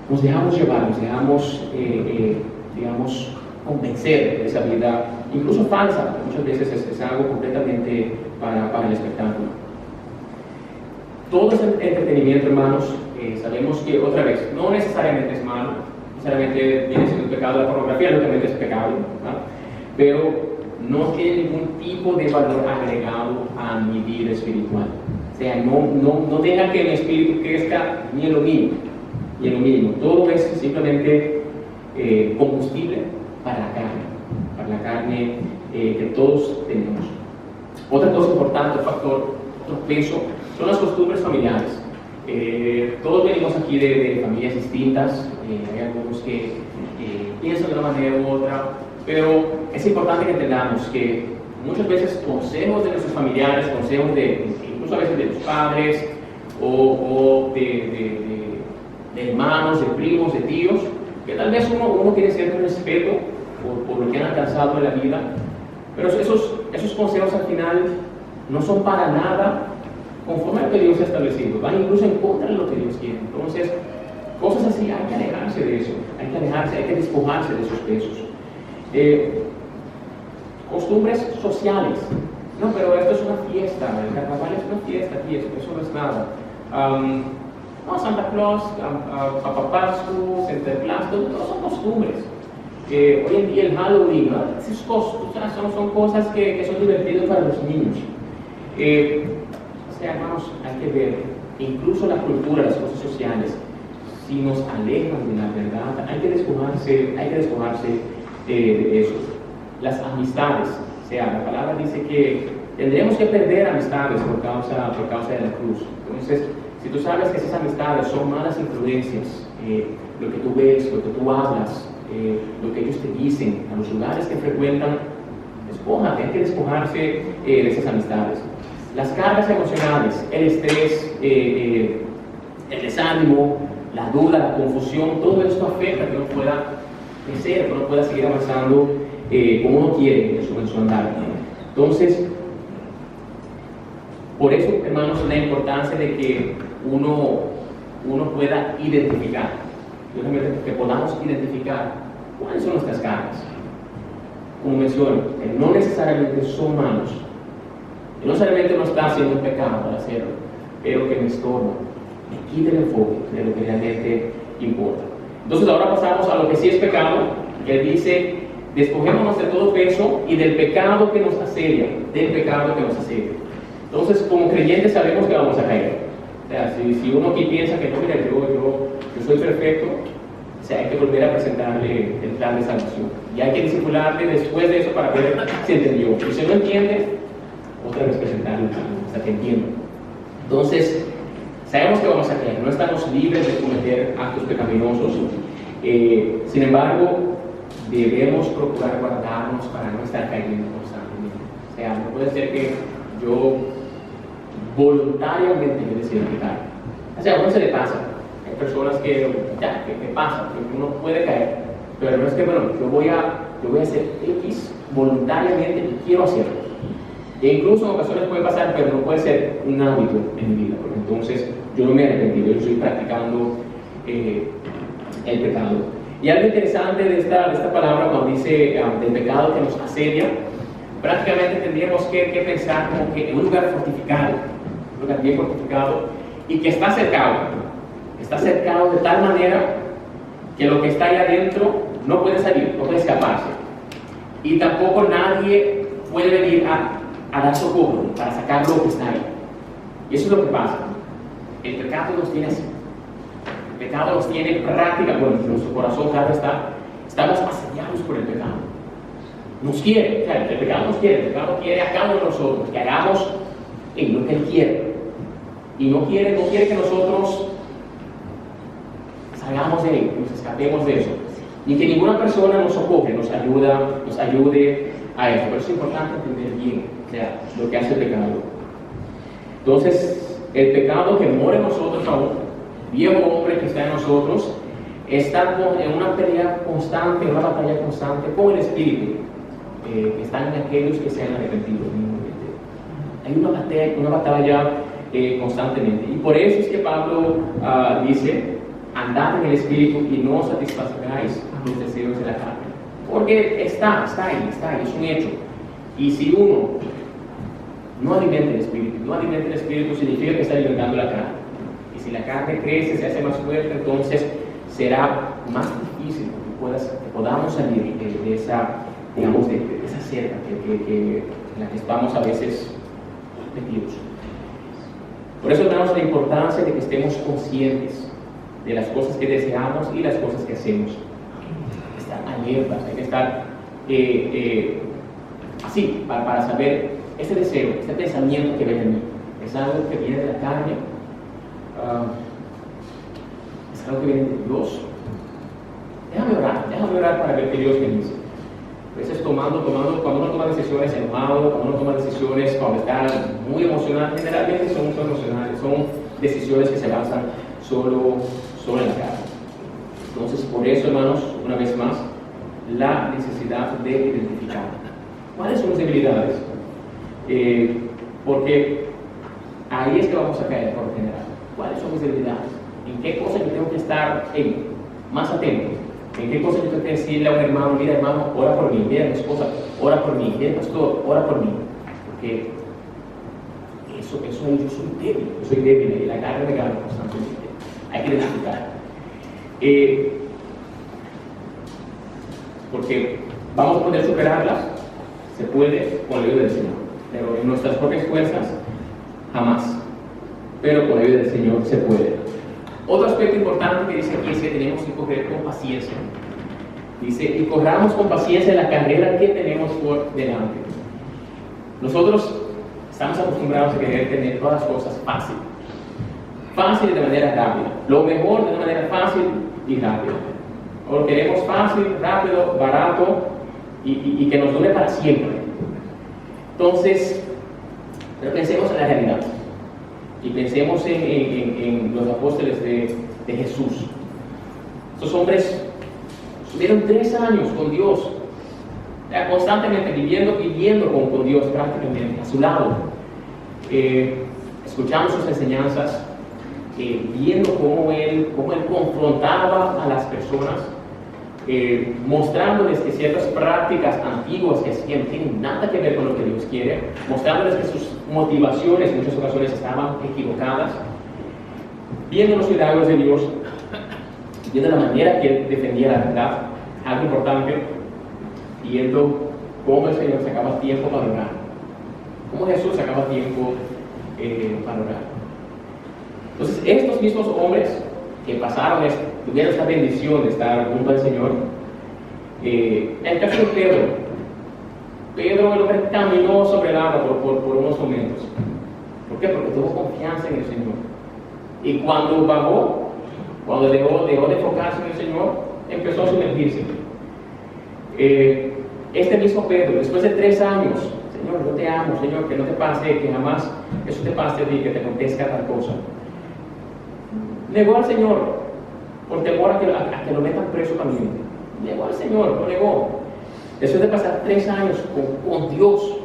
Nos dejamos llevar, nos dejamos, digamos, convencer de esa vida, incluso falsa, muchas veces es algo completamente para el espectáculo. Todo ese entretenimiento, hermanos, sabemos que, otra vez, no necesariamente es malo, necesariamente viene siendo un pecado. La pornografía lógicamente es pecado, ¿no? Pero no tiene ningún tipo de valor agregado a mi vida espiritual. O sea, no deja que mi espíritu crezca ni en lo mínimo. Todo es simplemente combustible para la carne que todos tenemos. Otra cosa importante, otro peso, son las costumbres familiares. Todos venimos aquí de familias distintas, hay algunos que piensan de una manera u otra, pero es importante que entendamos que muchas veces consejos de nuestros familiares, consejos incluso a veces de los padres o de hermanos, de primos, de tíos, que tal vez uno tiene cierto respeto por lo que han alcanzado en la vida, pero esos consejos al final no son para nada conforme a lo que Dios ha establecido, van incluso en contra de lo que Dios quiere. Entonces, cosas así, hay que alejarse de eso, hay que despojarse de esos pesos. Costumbres sociales. No, pero esto es una fiesta, el carnaval es una fiesta aquí, eso no es nada. No, Santa Claus, Papá Pascu, Sinterklaas, no son costumbres. Hoy en día el Halloween, ¿no? Son cosas que son divertidas para los niños. Hermanos, hay que ver, incluso la cultura, las cosas sociales, si nos alejan de la verdad, hay que despojarse de eso. Las amistades, o sea, la palabra dice que tendremos que perder amistades por causa de la cruz. Entonces, si tú sabes que esas amistades son malas influencias, lo que tú ves, lo que tú hablas, lo que ellos te dicen, a los lugares que frecuentan, despójate, hay que despojarse de esas amistades. Las cargas emocionales, el estrés, el desánimo, la duda, la confusión, todo esto afecta a que uno pueda crecer, que uno pueda seguir avanzando como uno quiere en su andar. Entonces, por eso, hermanos, la importancia de que uno pueda identificar, que podamos identificar cuáles son nuestras cargas. Como menciono, que no necesariamente son malos, que no necesariamente no está haciendo un pecado para hacerlo, pero que me estorba, me quita el enfoque de lo que realmente importa. Entonces ahora pasamos a lo que sí es pecado, que él dice, despojémonos de todo peso y del pecado que nos asedia, Entonces, como creyentes sabemos que vamos a caer. O sea, si uno aquí piensa que no, mira, yo soy perfecto, o sea, hay que volver a presentarle el plan de salvación. Y hay que discipularle después de eso para ver si entendió. Y si no entiende, otra vez presentarle hasta que entienda. Entonces, sabemos que vamos a caer, no estamos libres de cometer actos pecaminosos. Sin embargo, debemos procurar guardarnos para no estar cayendo constantemente. O sea, no puede ser que yo voluntariamente me decida pecar. O sea, a uno se le pasa. Hay personas que pasa, que uno puede caer, pero no es que, bueno, yo voy a hacer X voluntariamente y quiero hacerlo. E incluso en ocasiones puede pasar, pero no puede ser un hábito en mi vida, porque entonces yo no me he arrepentido, yo estoy practicando el pecado. Y algo interesante de esta palabra, cuando dice del pecado que nos asedia, prácticamente tendríamos que pensar como que en un lugar fortificado, un lugar bien fortificado, y que está cercado de tal manera que lo que está ahí adentro no puede salir, no puede escaparse, y tampoco nadie puede venir a dar socorro para sacar lo que está ahí. Y eso es lo que pasa. El pecado nos tiene así. El pecado nos tiene práctica, bueno, nuestro corazón, claro está, estamos asediados por el pecado. Nos quiere, claro, el pecado quiere a cada uno de nosotros que hagamos lo que Él quiere. Y no quiere que nosotros salgamos de Él, nos escapemos de eso. Ni que ninguna persona nos socorre, nos ayude a eso. Pero es importante entender bien, lo que hace el pecado. Entonces, el pecado que mora en nosotros aún, viejo hombre que está en nosotros, está en una pelea constante, en una batalla constante con el Espíritu, que están en aquellos que se han arrepentido. Hay una batalla constantemente. Y por eso es que Pablo dice, andad en el Espíritu y no satisfaceráis los deseos de la carne. Porque está ahí, es un hecho. Y si uno no alimenta el Espíritu, significa que está alimentando la carne. Y si la carne crece, se hace más fuerte, entonces será más difícil que podamos salir de esa, digamos, de esa cerca en la que estamos a veces metidos. Por eso tenemos la importancia de que estemos conscientes de las cosas que deseamos y las cosas que hacemos. Estar alertas, hay que estar así, para saber ese deseo, este pensamiento que viene en mí. ¿Es algo que viene de la carne? ¿Es algo que viene de Dios? Déjame orar para ver qué Dios me dice. A veces cuando uno toma decisiones enojado, cuando uno toma decisiones cuando está muy emocional, generalmente son emocionales, son decisiones que se basan solo en la carne. Entonces, por eso, hermanos, una vez más, la necesidad de identificar cuáles son mis debilidades, porque ahí es que vamos a caer por lo general. ¿Cuáles son mis debilidades? ¿En qué cosas yo tengo que estar más atento? ¿En qué cosas yo tengo que decirle a un hermano, mira hermano, ora por mí, mira mi esposa, ora por mí, mira pastor, ora por mí? Porque eso yo soy débil y la carne me gana constantemente. Hay que identificar. Porque vamos a poder superarlas, se puede con la ayuda del Señor, pero en nuestras propias fuerzas, jamás. Pero con la ayuda del Señor se puede. Otro aspecto importante que dice aquí es que tenemos que correr con paciencia. Dice, y corramos con paciencia la carrera que tenemos por delante. Nosotros estamos acostumbrados a querer tener todas las cosas fácil de manera rápida. Lo mejor de una manera fácil y rápida. O lo queremos fácil, rápido, barato y que nos dure para siempre. Entonces, pero pensemos en la realidad. Y pensemos en los apóstoles de Jesús. Estos hombres estuvieron 3 años con Dios, constantemente viviendo con Dios prácticamente, a su lado. Escuchamos sus enseñanzas, viendo cómo él confrontaba a las personas, mostrándoles que ciertas prácticas antiguas que hacían no tienen nada que ver con lo que Dios quiere, mostrándoles que sus motivaciones en muchas ocasiones estaban equivocadas, viendo los milagros de Dios, viendo la manera que Él defendía la verdad, algo importante, viendo cómo el Señor sacaba tiempo para orar, cómo Jesús sacaba tiempo para orar. Entonces, estos mismos hombres que tuvieron esta bendición de estar junto al Señor, en el caso de Pedro, el hombre caminó sobre el agua por unos momentos. ¿Por qué? Porque tuvo confianza en el Señor. Y cuando bajó, cuando dejó de enfocarse en el Señor, empezó a sumergirse. Este mismo Pedro, después de 3 años, Señor, yo te amo, Señor, que no te pase, que jamás eso te pase a ti, que te acontezca tal cosa. Negó al Señor por temor a que lo metan preso también. Negó al Señor, lo negó. Después de pasar 3 años con Dios.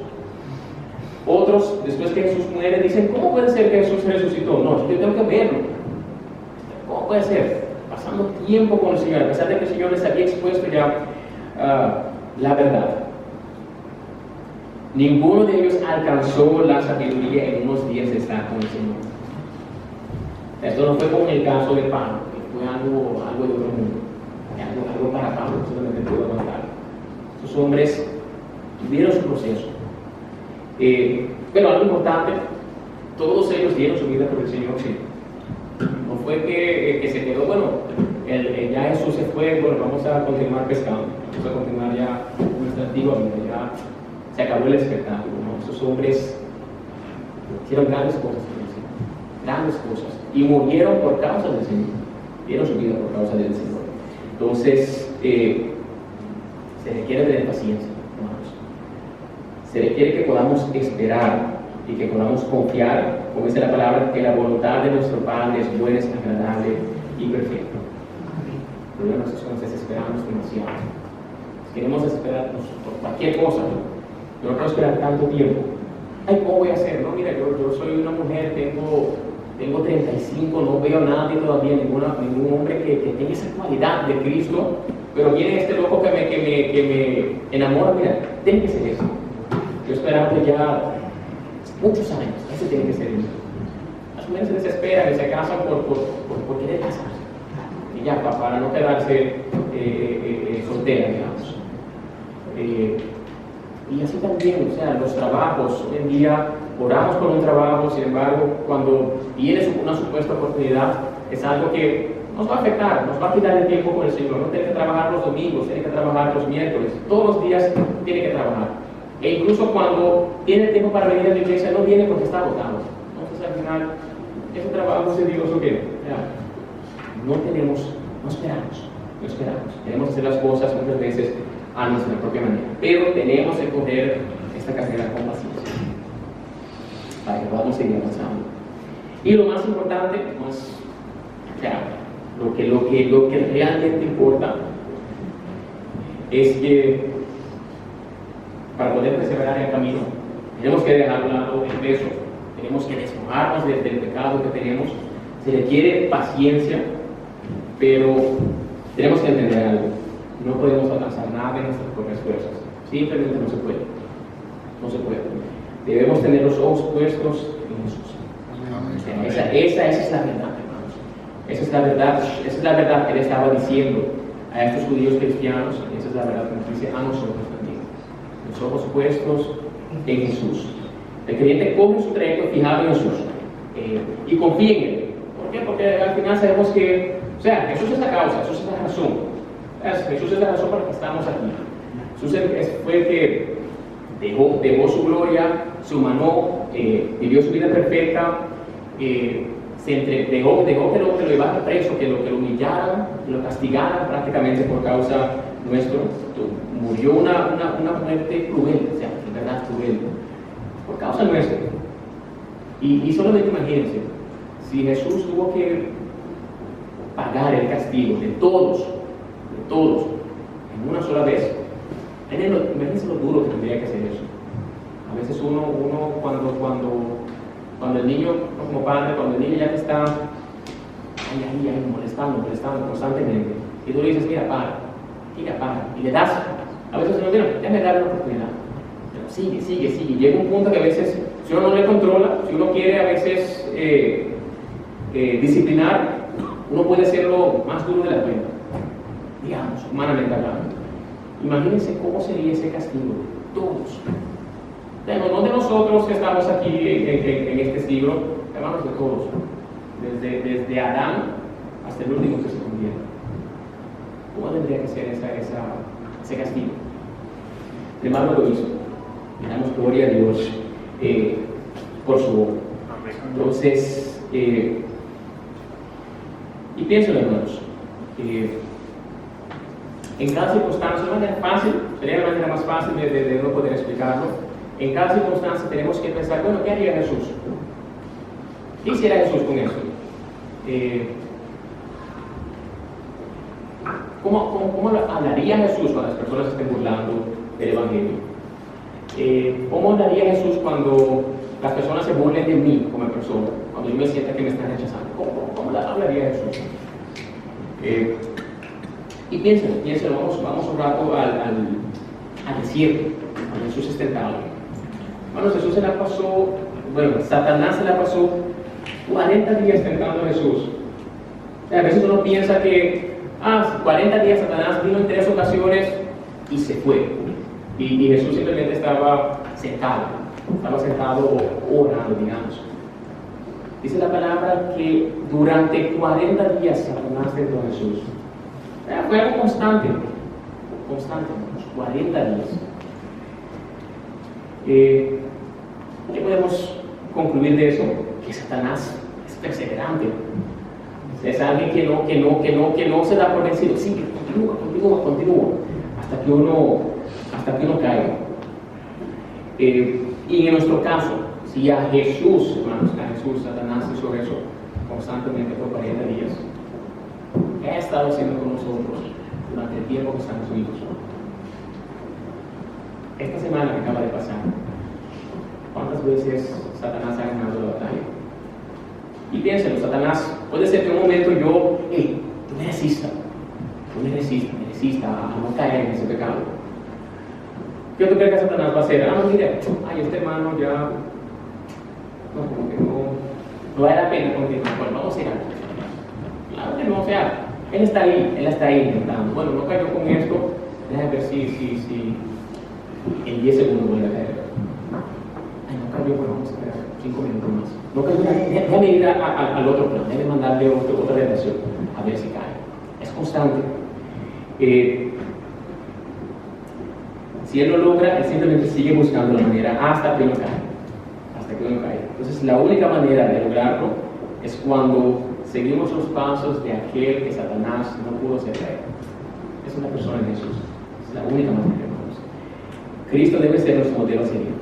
Otros, después que Jesús muere, dicen, ¿cómo puede ser que Jesús resucitó? No, yo tengo que verlo. ¿Cómo puede ser? Pasando tiempo con el Señor, a pesar de que el Señor les había expuesto ya la verdad. Ninguno de ellos alcanzó la sabiduría en unos días de estar con el Señor. Esto no fue como en el caso de Pablo, que fue algo de otro mundo, algo para Pablo, que solamente pudo aguantar. Estos hombres tuvieron su proceso. Pero algo importante, todos ellos dieron su vida por el Señor, sí. No fue que se quedó, bueno, ya Jesús se fue, bueno, vamos a continuar pescando, vamos a continuar ya nuestra antigua vida, ya se acabó el espectáculo, ¿no? Esos hombres hicieron grandes cosas, grandes cosas, y murieron por causa del Señor, dieron su vida por causa del Señor. Entonces, se requiere tener paciencia, hermanos. Se requiere que podamos esperar y que podamos confiar, como dice la palabra, que la voluntad de nuestro Padre es buena, es agradable y perfecta. Pero nosotros nos desesperamos demasiado. Queremos desesperarnos por cualquier cosa, ¿no? No esperar tanto tiempo. Ay, ¿cómo voy a hacer? No, mira, yo soy una mujer, tengo 35, no veo a nadie todavía, ningún hombre que tenga esa cualidad de Cristo, pero viene este loco que me enamora. Mira, tiene que ser eso. Yo esperaba ya muchos años, ese tiene que ser eso. Las mujeres se desesperan y se casan por querer casarse. Y ya, para no quedarse soltera, digamos. Y así también, o sea, los trabajos, hoy en día oramos por un trabajo, sin embargo, cuando viene una supuesta oportunidad, es algo que nos va a afectar, nos va a quitar el tiempo con el Señor. No tiene que trabajar los domingos, tiene que trabajar los miércoles, todos los días tiene que trabajar. E incluso cuando tiene tiempo para venir a la iglesia, no viene porque está agotado. Entonces, al final, ese trabajo se Dios o qué. No esperamos. Queremos hacer las cosas muchas veces a nuestra propia manera. Pero tenemos que coger esta carrera con paciencia para que podamos seguir avanzando. Y lo más importante, lo que realmente importa es que para poder perseverar en el camino, tenemos que dejar a un lado el peso, tenemos que despojarnos del pecado que tenemos. Se requiere paciencia, pero tenemos que entender algo. No podemos alcanzar nada en nuestras propias fuerzas. Simplemente no se puede. No se puede. Debemos tener los ojos puestos en Jesús. Esa es la verdad, hermanos. Esa es la verdad que él estaba diciendo a estos judíos cristianos, y esa es la verdad que nos dice a nosotros también. Los ojos puestos en Jesús. El creyente coge su trayecto fijado en Jesús y confía en él. ¿Por qué? Porque al final sabemos que, o sea, Jesús es la causa, Jesús es la razón. Jesús es la razón por la que estamos aquí. Jesús fue el que dejó su gloria, se humanó, vivió su vida perfecta, dejó que lo llevaran preso, que lo humillaran, que lo castigaran prácticamente por causa nuestro. Murió una muerte cruel, o sea, en verdad cruel, por causa nuestra. Y solamente imagínense, si Jesús tuvo que pagar el castigo de todos, en una sola vez, imagínense lo duro que tendría que hacer eso. A veces uno cuando el niño, como padre, cuando el niño ya te está ahí, molestando constantemente, y tú le dices, mira, para, y le das, a veces uno dice, déjame darle una oportunidad, pero sigue, llega un punto que a veces, si uno no le controla, si uno quiere a veces disciplinar, uno puede hacerlo más duro de la cuenta, digamos, humanamente hablando. Imagínense cómo sería ese castigo de todos. No de nosotros que estamos aquí en este siglo, hermanos, de todos. Desde Adán hasta el último que se convierta. ¿Cómo tendría que ser ese castigo? El hermano lo hizo. Le damos gloria a Dios por su obra. Entonces, y piensen, hermanos, en cada circunstancia, de manera fácil, sería la manera más fácil de no poder explicarlo. En cada circunstancia tenemos que pensar, bueno, ¿qué haría Jesús? ¿Qué hiciera Jesús con eso? ¿Cómo hablaría Jesús cuando las personas estén burlando del Evangelio? ¿Cómo hablaría Jesús cuando las personas se burlen de mí como persona? Cuando yo me sienta que me están rechazando. ¿Cómo hablaría Jesús? Y piénsenlo, vamos un rato al desierto, cuando Jesús es tentado. Bueno, Jesús se la pasó, Satanás se la pasó 40 días tentando a Jesús. A veces uno piensa que 40 días Satanás vino en 3 ocasiones y se fue. Y Jesús simplemente estaba sentado orando, digamos. Dice la palabra que durante 40 días Satanás tentó a Jesús. Fue algo constante, unos 40 días. ¿Qué podemos concluir de eso? Que Satanás es perseverante. Es alguien que no se da por vencido. Sigue, continúa, hasta que uno caiga. Y en nuestro caso, si a Jesús, hermanos, Satanás hizo eso constantemente por 40 días, ¿qué ha estado haciendo con nosotros durante el tiempo que estamos vivos? Esta semana que acaba de pasar, ¿cuántas veces Satanás ha ganado la batalla? Y piénsenlo, Satanás, puede ser que en un momento yo, tú me resista a no caer en ese pecado. ¿Qué tú crees que Satanás va a hacer? Mire, este hermano ya, no vale la pena continuar, bueno, vamos a ir a claro que no, o sea, él está ahí intentando, bueno, no cayó con esto, déjame ver si en 10 segundos vuelve a caer. No cayó, bueno, vamos a esperar 5 minutos más. No cayó, déjame ir al otro plan, déjame mandarle otra relación, a ver si cae. Es constante. Si él lo logra, él simplemente sigue buscando la manera hasta que uno cae. Entonces, la única manera de lograrlo es cuando seguimos los pasos de aquel que Satanás no pudo hacer caer. Es una persona en Jesús. Es la única manera, hermanos. Cristo debe ser nuestro modelo a seguir.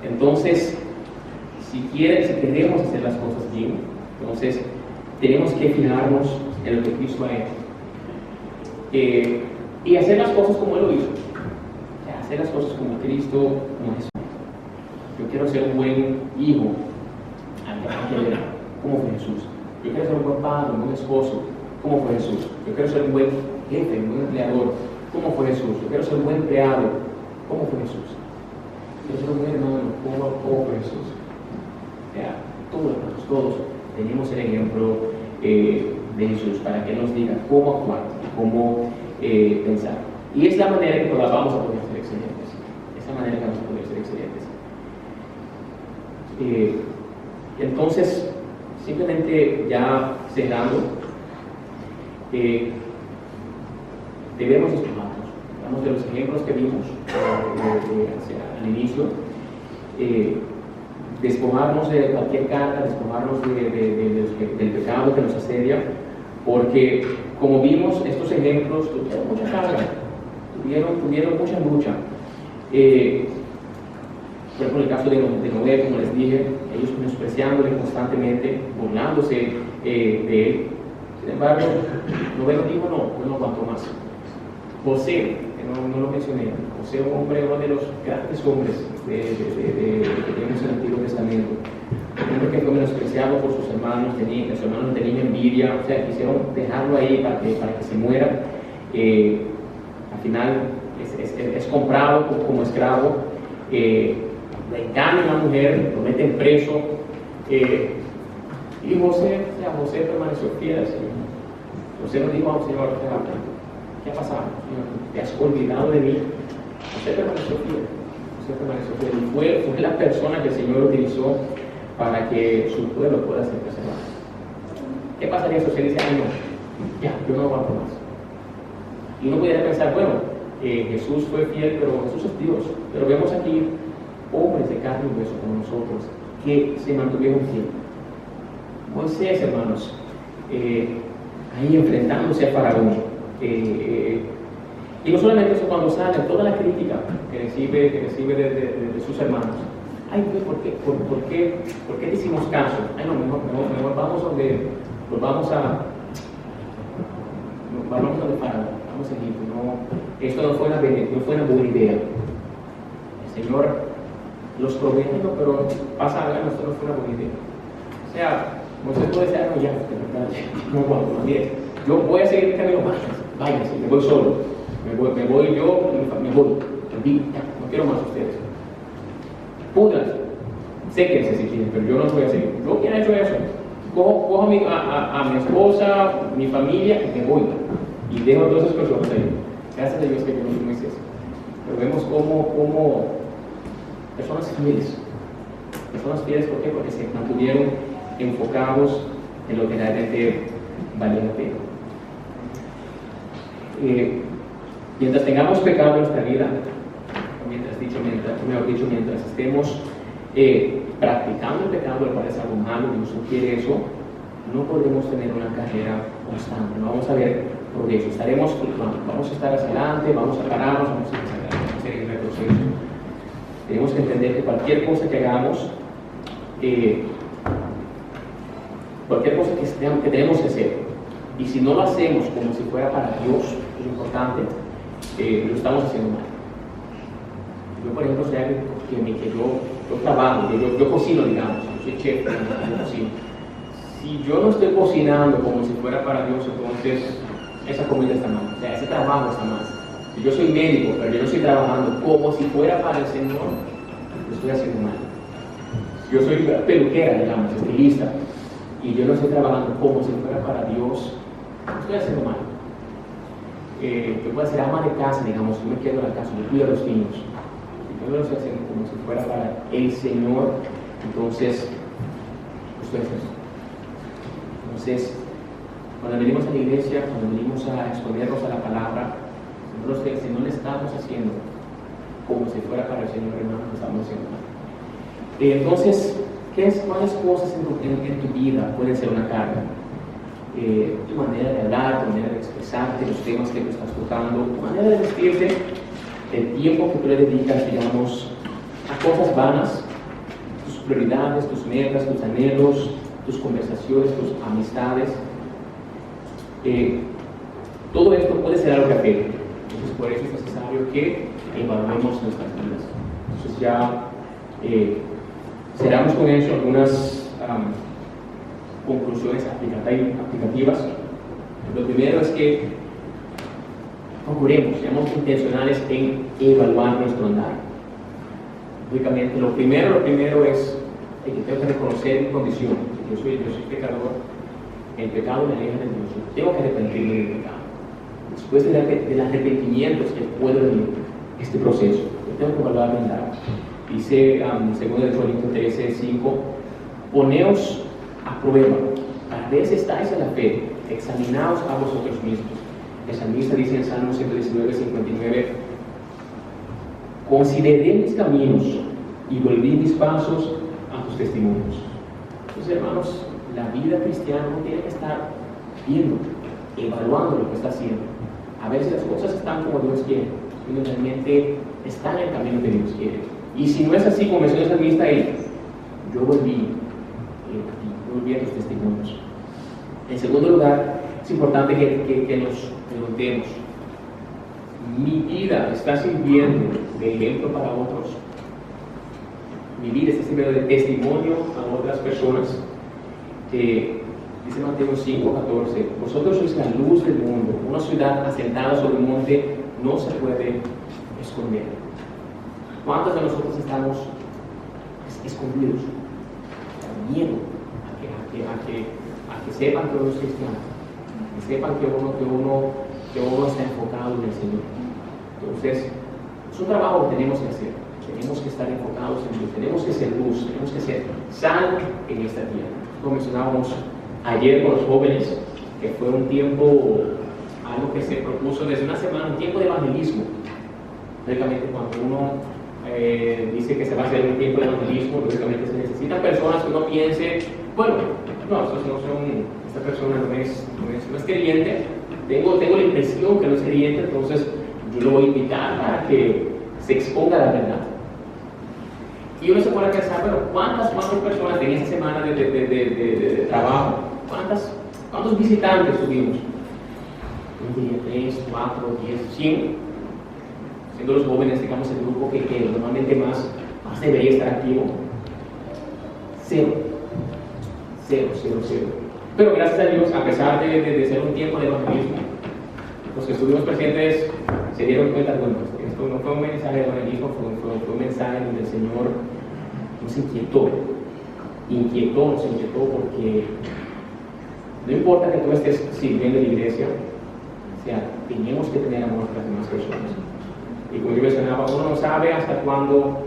Entonces, si queremos hacer las cosas bien, entonces tenemos que fijarnos en lo que Cristo ha hecho. Y hacer las cosas como Él lo hizo. Hacer las cosas como Cristo, como Jesús. Yo quiero ser un buen hijo, ¿cómo fue Jesús? Yo quiero ser un buen padre, un buen esposo, ¿cómo fue Jesús? Yo quiero ser un buen jefe, un buen empleador, ¿cómo fue Jesús? Yo quiero ser un buen empleado, ¿cómo fue Jesús? Quiero ser un buen hermano, ¿cómo fue Jesús? Todos tenemos el ejemplo de Jesús para que Él nos diga cómo actuar, cómo pensar. Y es la manera que vamos a poder ser excelentes. Entonces, simplemente ya cerrando, debemos despojarnos. Hablamos de los ejemplos que vimos al inicio. Despojarnos de cualquier carga, despojarnos del pecado que nos asedia, porque como vimos, estos ejemplos tuvieron mucha carga, tuvieron mucha lucha. Por ejemplo, en el caso de Noé, como les dije, ellos menospreciándole constantemente, burlándose de él. Sin embargo, Noé no dijo no aguanto más. José, que no lo mencioné, José, un hombre, uno de los grandes hombres que tenemos en el Antiguo Testamento, un hombre que fue menospreciado por sus hermanos, sus hermanos tenían envidia, o sea, quisieron dejarlo ahí para que se muera. Al final es comprado como esclavo, le engañan a la mujer, lo meten preso, y José permaneció fiel al Señor. José no dijo al Señor, ¿qué ha pasado? ¿Te has olvidado de mí? José permaneció fiel. Y fue la persona que el Señor utilizó para que su pueblo pueda ser preservado. ¿Qué pasaría si usted dice, yo no aguanto más? Y uno pudiera pensar, Jesús fue fiel, pero Jesús es Dios. Pero vemos aquí hombres de carne y hueso como nosotros que se mantuvieron fieles. Moisés, hermanos, ahí enfrentándose a Faraón. Y no solamente eso, cuando sale toda la crítica que recibe de sus hermanos. ¿Por qué le hicimos caso? Mejor vamos a Faraón, vamos a Egipto. Esto no fue una buena idea. El Señor los provee, pero pasa algo, esto no fue una buena idea. O sea, Moisés puede decir, no aguanto, mire, yo voy a seguir el camino, váyanse, me voy solo, me voy yo, no quiero más ustedes. Púdranse. Sé que es exigente, pero yo no lo voy a hacer. Yo, ¿quién ha hecho eso? Cojo a mi esposa, mi familia y me voy. Y dejo a todas esas personas ahí. Gracias a Dios que yo no hice eso. Pero vemos como personas fieles. Personas fieles, ¿por qué? Porque se mantuvieron enfocados en lo que realmente valía la pena. Mientras tengamos pecado en nuestra vida, mientras estemos practicando el pecado, lo cual es algo malo, Dios no quiere eso, no podemos tener una carrera constante, no vamos a ver progreso, vamos a estar hacia adelante, vamos a pararnos, vamos a hacer el retroceso. Tenemos que entender que cualquier cosa que hagamos, cualquier cosa que tenemos que hacer, y si no lo hacemos como si fuera para Dios, es importante, lo estamos haciendo mal. Yo, por ejemplo, sé que yo trabajo, yo cocino, digamos, yo soy chef, yo cocino. Si yo no estoy cocinando como si fuera para Dios, entonces esa comida está mal, o sea, ese trabajo está mal. Si yo soy médico, pero yo no estoy trabajando como si fuera para el Señor, lo estoy haciendo mal. Si yo soy peluquera, digamos, estilista, y yo no estoy trabajando como si fuera para Dios, lo estoy haciendo mal. Yo puedo ser ama de casa, digamos, yo me quedo en la casa, yo cuido a los niños. Si yo no lo estoy haciendo como si fuera para el Señor, entonces, esto es eso. Entonces, cuando venimos a la iglesia, cuando venimos a exponernos a la palabra, si no le estamos haciendo como si fuera para el Señor, hermano, lo estamos haciendo mal. Entonces, ¿cuáles cosas en tu vida pueden ser una carga? Tu manera de hablar, tu manera de expresarte, los temas que tú estás tocando, tu manera de vestirte, el tiempo que tú le dedicas, digamos, a cosas vanas, tus prioridades, tus metas, tus anhelos, tus conversaciones, tus amistades. Todo esto puede ser algo que afecte. Entonces, por eso es necesario que evaluemos nuestras vidas. Entonces, ya cerramos con eso algunas conclusiones aplicativas. Lo primero es que procuremos, seamos intencionales en evaluar nuestro andar. Lógicamente, lo primero es que tengo que reconocer mi condición. Yo soy pecador, el pecado me aleja de Dios. Tengo que arrepentirme del pecado. Después del arrepentimiento es que puedo venir este proceso. Yo tengo que evaluar mi andar. Dice, según el Corintios 13:5, poneos a prueba, para ver si estáis en la fe, examinaos a vosotros mismos. El salmista dice en Salmo 119:59, consideré mis caminos y volví mis pasos a tus testimonios. Entonces, hermanos, la vida cristiana no tiene que estar viendo, evaluando lo que está haciendo, a ver si las cosas están como Dios quiere, y realmente están en el camino que Dios quiere. Y si no es así, como menciona el salmista, yo volví a tus testimonios. En segundo lugar, es importante que nos preguntemos, ¿mi vida está sirviendo de ejemplo para otros? ¿Mi vida está sirviendo de testimonio a otras personas? Dice Mateo 5:14, vosotros sois la luz del mundo, una ciudad asentada sobre un monte no se puede esconder. ¿Cuántos de nosotros estamos escondidos? Miedo a que sepan que uno es cristiano, que sepan que uno está enfocado en el Señor. Entonces, es un trabajo que tenemos que hacer. Tenemos que estar enfocados en Dios, tenemos que ser luz, tenemos que ser sal en esta tierra. Como mencionábamos ayer con los jóvenes, que fue un tiempo, algo que se propuso desde una semana, un tiempo de evangelismo. Lógicamente, cuando uno dice que se va a hacer un tiempo de evangelismo, lógicamente se necesitan personas que uno piense, bueno, no, estos no son, esta persona no es creyente, tengo la impresión que no es creyente, entonces yo lo voy a invitar para que se exponga la verdad. Y uno se puede pensar, bueno, ¿cuántas personas en esa semana de trabajo, cuántos visitantes tuvimos? Yo diría 3, 4, 10, 100. Siendo los jóvenes, digamos, el grupo que normalmente más debería estar activo. Cero. Pero gracias a Dios, a pesar de ser un tiempo de evangelismo, los que estuvimos presentes se dieron cuenta, bueno, esto no fue un mensaje de evangelismo, fue un mensaje donde el Señor nos inquietó porque no importa que tú estés sirviendo en la iglesia, o sea, tenemos que tener amor por las demás personas. Y como yo mencionaba, uno no sabe hasta cuándo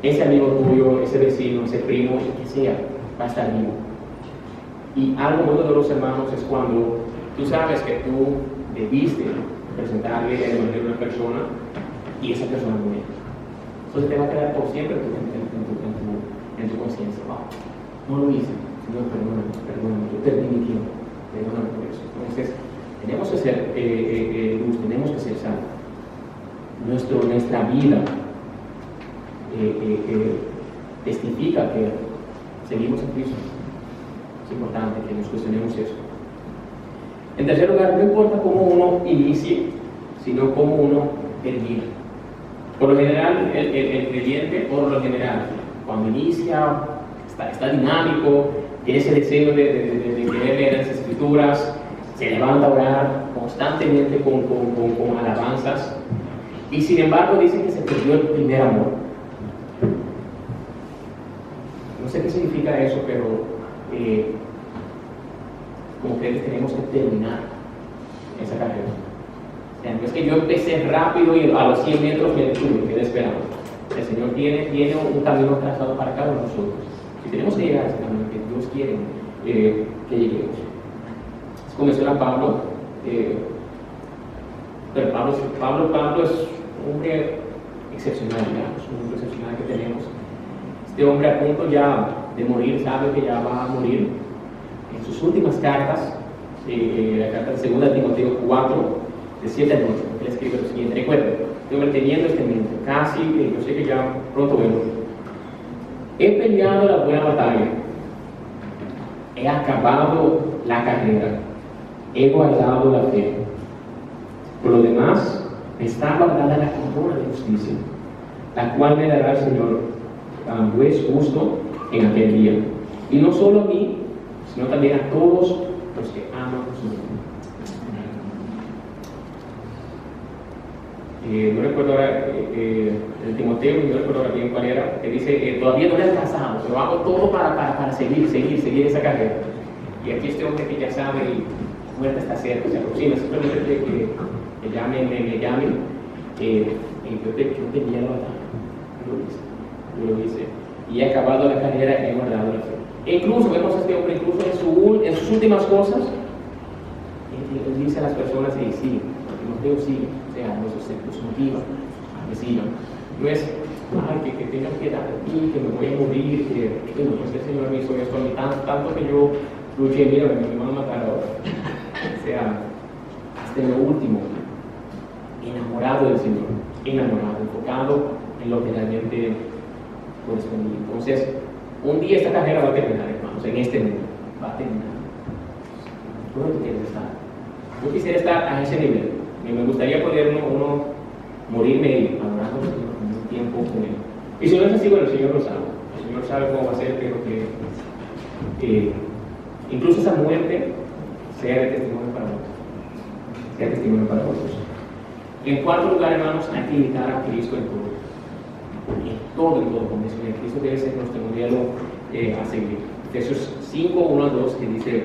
ese amigo tuyo, ese vecino, ese primo, el que sea, va a estar vivo. Y algo muy doloroso, hermanos, es cuando tú sabes que tú debiste presentarle el evangelio a una persona y esa persona muere. Entonces te va a quedar por siempre en tu conciencia. No lo hice, Señor, perdóname, yo perdí mi tiempo, perdóname por eso. Entonces, tenemos que ser luz, tenemos que ser sal. Nuestra vida testifica que seguimos en Cristo. Es importante que nos cuestionemos eso. En tercer lugar, no importa cómo uno inicie, sino cómo uno termina. Por lo general, el creyente, cuando inicia, está dinámico, tiene ese deseo de querer leer las Escrituras, se levanta a orar constantemente con alabanzas, y sin embargo dicen que se perdió el primer amor. No sé qué significa eso, pero como que tenemos que terminar esa carrera. O sea, no es que yo empecé rápido y a los 100 metros me detuve, quedé esperando. El Señor tiene un camino trazado para cada uno de nosotros. Y tenemos que llegar a ese camino que Dios quiere que lleguemos. Como menciona Pablo, pero Pablo es un hombre excepcional, es un hombre excepcional que tenemos. Este hombre a punto ya de morir, sabe que ya va a morir. En sus últimas cartas, la carta de 2 Timoteo 4, de 7 al 8, él escribe lo siguiente: recuerda, este hombre teniendo este mente, casi, yo sé que ya pronto vemos, he peleado la buena batalla, he acabado la carrera, he guardado la fe. Por lo demás, me está guardada la corona de justicia, la cual me dará el Señor, juez justo, en aquel día. Y no solo a mí, sino también a todos los que aman su nombre. No recuerdo ahora el Timoteo, no recuerdo ahora bien cuál era, que dice, todavía no he alcanzado, pero hago todo para seguir esa carrera. Y aquí este hombre que ya sabe, y muerte está cerca, se aproxima, simplemente que me llamen, yo tenía la batalla, yo lo hice, y he acabado la carrera y he guardado la fe. E incluso vemos a este hombre, incluso en sus últimas cosas, él dice a las personas, sí, Timoteo sigue, o sea, los motiva a que sigan. No es, que tengo que dar de ti, que me voy a morir, que no es que el Señor me hizo esto a mí, tanto que yo luché, mira, me van a matar ahora. O sea, hasta en lo último, enamorado del Señor, enfocado en lo que realmente correspondía. Entonces, un día esta carrera va a terminar, hermanos, en este mundo, va a terminar. ¿Dónde tú quieres estar? Yo quisiera estar a ese nivel. Me gustaría poder uno morirme adorando al Señor con un tiempo con Él. Y si no es así, bueno, el Señor lo sabe. El Señor sabe cómo va a ser, pero que incluso esa muerte sea de testimonio para otros. En cuarto lugar, hermanos, hay que imitar a Cristo en todo, como mencioné. Cristo debe ser nuestro modelo a seguir. Efesios 5, 1 al 2, que dice: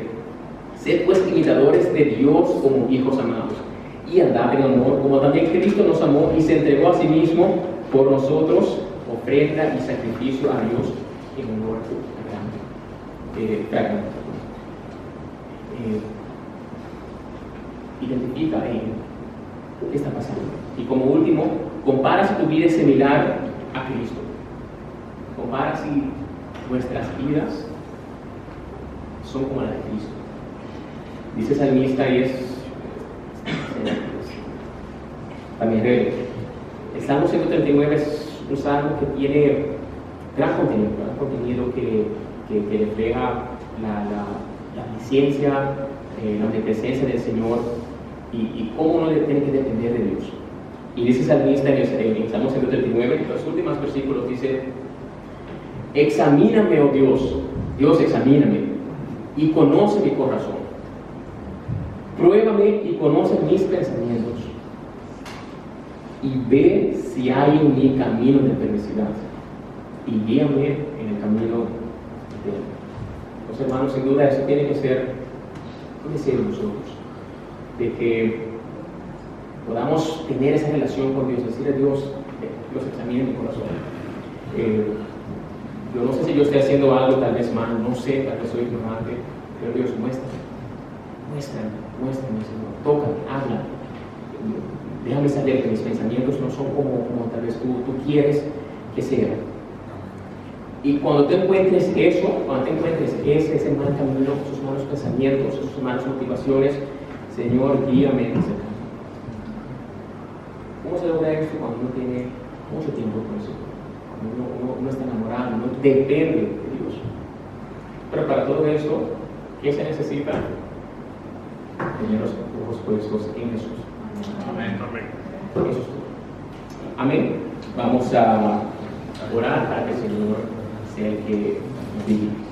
sed pues imitadores de Dios como hijos amados, y andad en amor, como también Cristo nos amó y se entregó a sí mismo por nosotros, ofrenda y sacrificio a Dios en honor grande. Identifica qué está pasando. Y como último, compara si tu vida es similar a Cristo. Compara si nuestras vidas son como la de Cristo. Dice el salmista, y también el Salmo 139 es un salmo que tiene gran contenido que refleja la omnisciencia, la omnipresencia del Señor y cómo uno tiene que depender de Dios. Y dice el salmista en el Salmo 139, en los últimos versículos, dice: examíname, oh Dios, examíname y conoce mi corazón. Pruébame y conoce mis pensamientos y ve si hay en mí camino de perversidad y guíame en el camino eterno. Los hermanos, sin duda, eso tiene que ser un deseo de nosotros, de que podamos tener esa relación con Dios, decir a Dios, Dios examine mi corazón. Yo no sé si yo estoy haciendo algo tal vez mal, no sé, tal vez soy ignorante, pero Dios, muéstrame, Señor, tócame, habla. Déjame saber que mis pensamientos no son como tal vez tú quieres que sean. Y cuando te encuentres eso, ese mal camino, esos malos pensamientos, esas malas motivaciones, Señor, guíame en ese camino. ¿Cómo se logra esto? Cuando uno tiene mucho tiempo con el Señor, cuando uno está enamorado, uno depende de Dios. Pero para todo esto, ¿qué se necesita? Tener los ojos puestos en Jesús. Amén. Eso es todo. Amén. Vamos a orar para que el Señor sea el que nos dirija.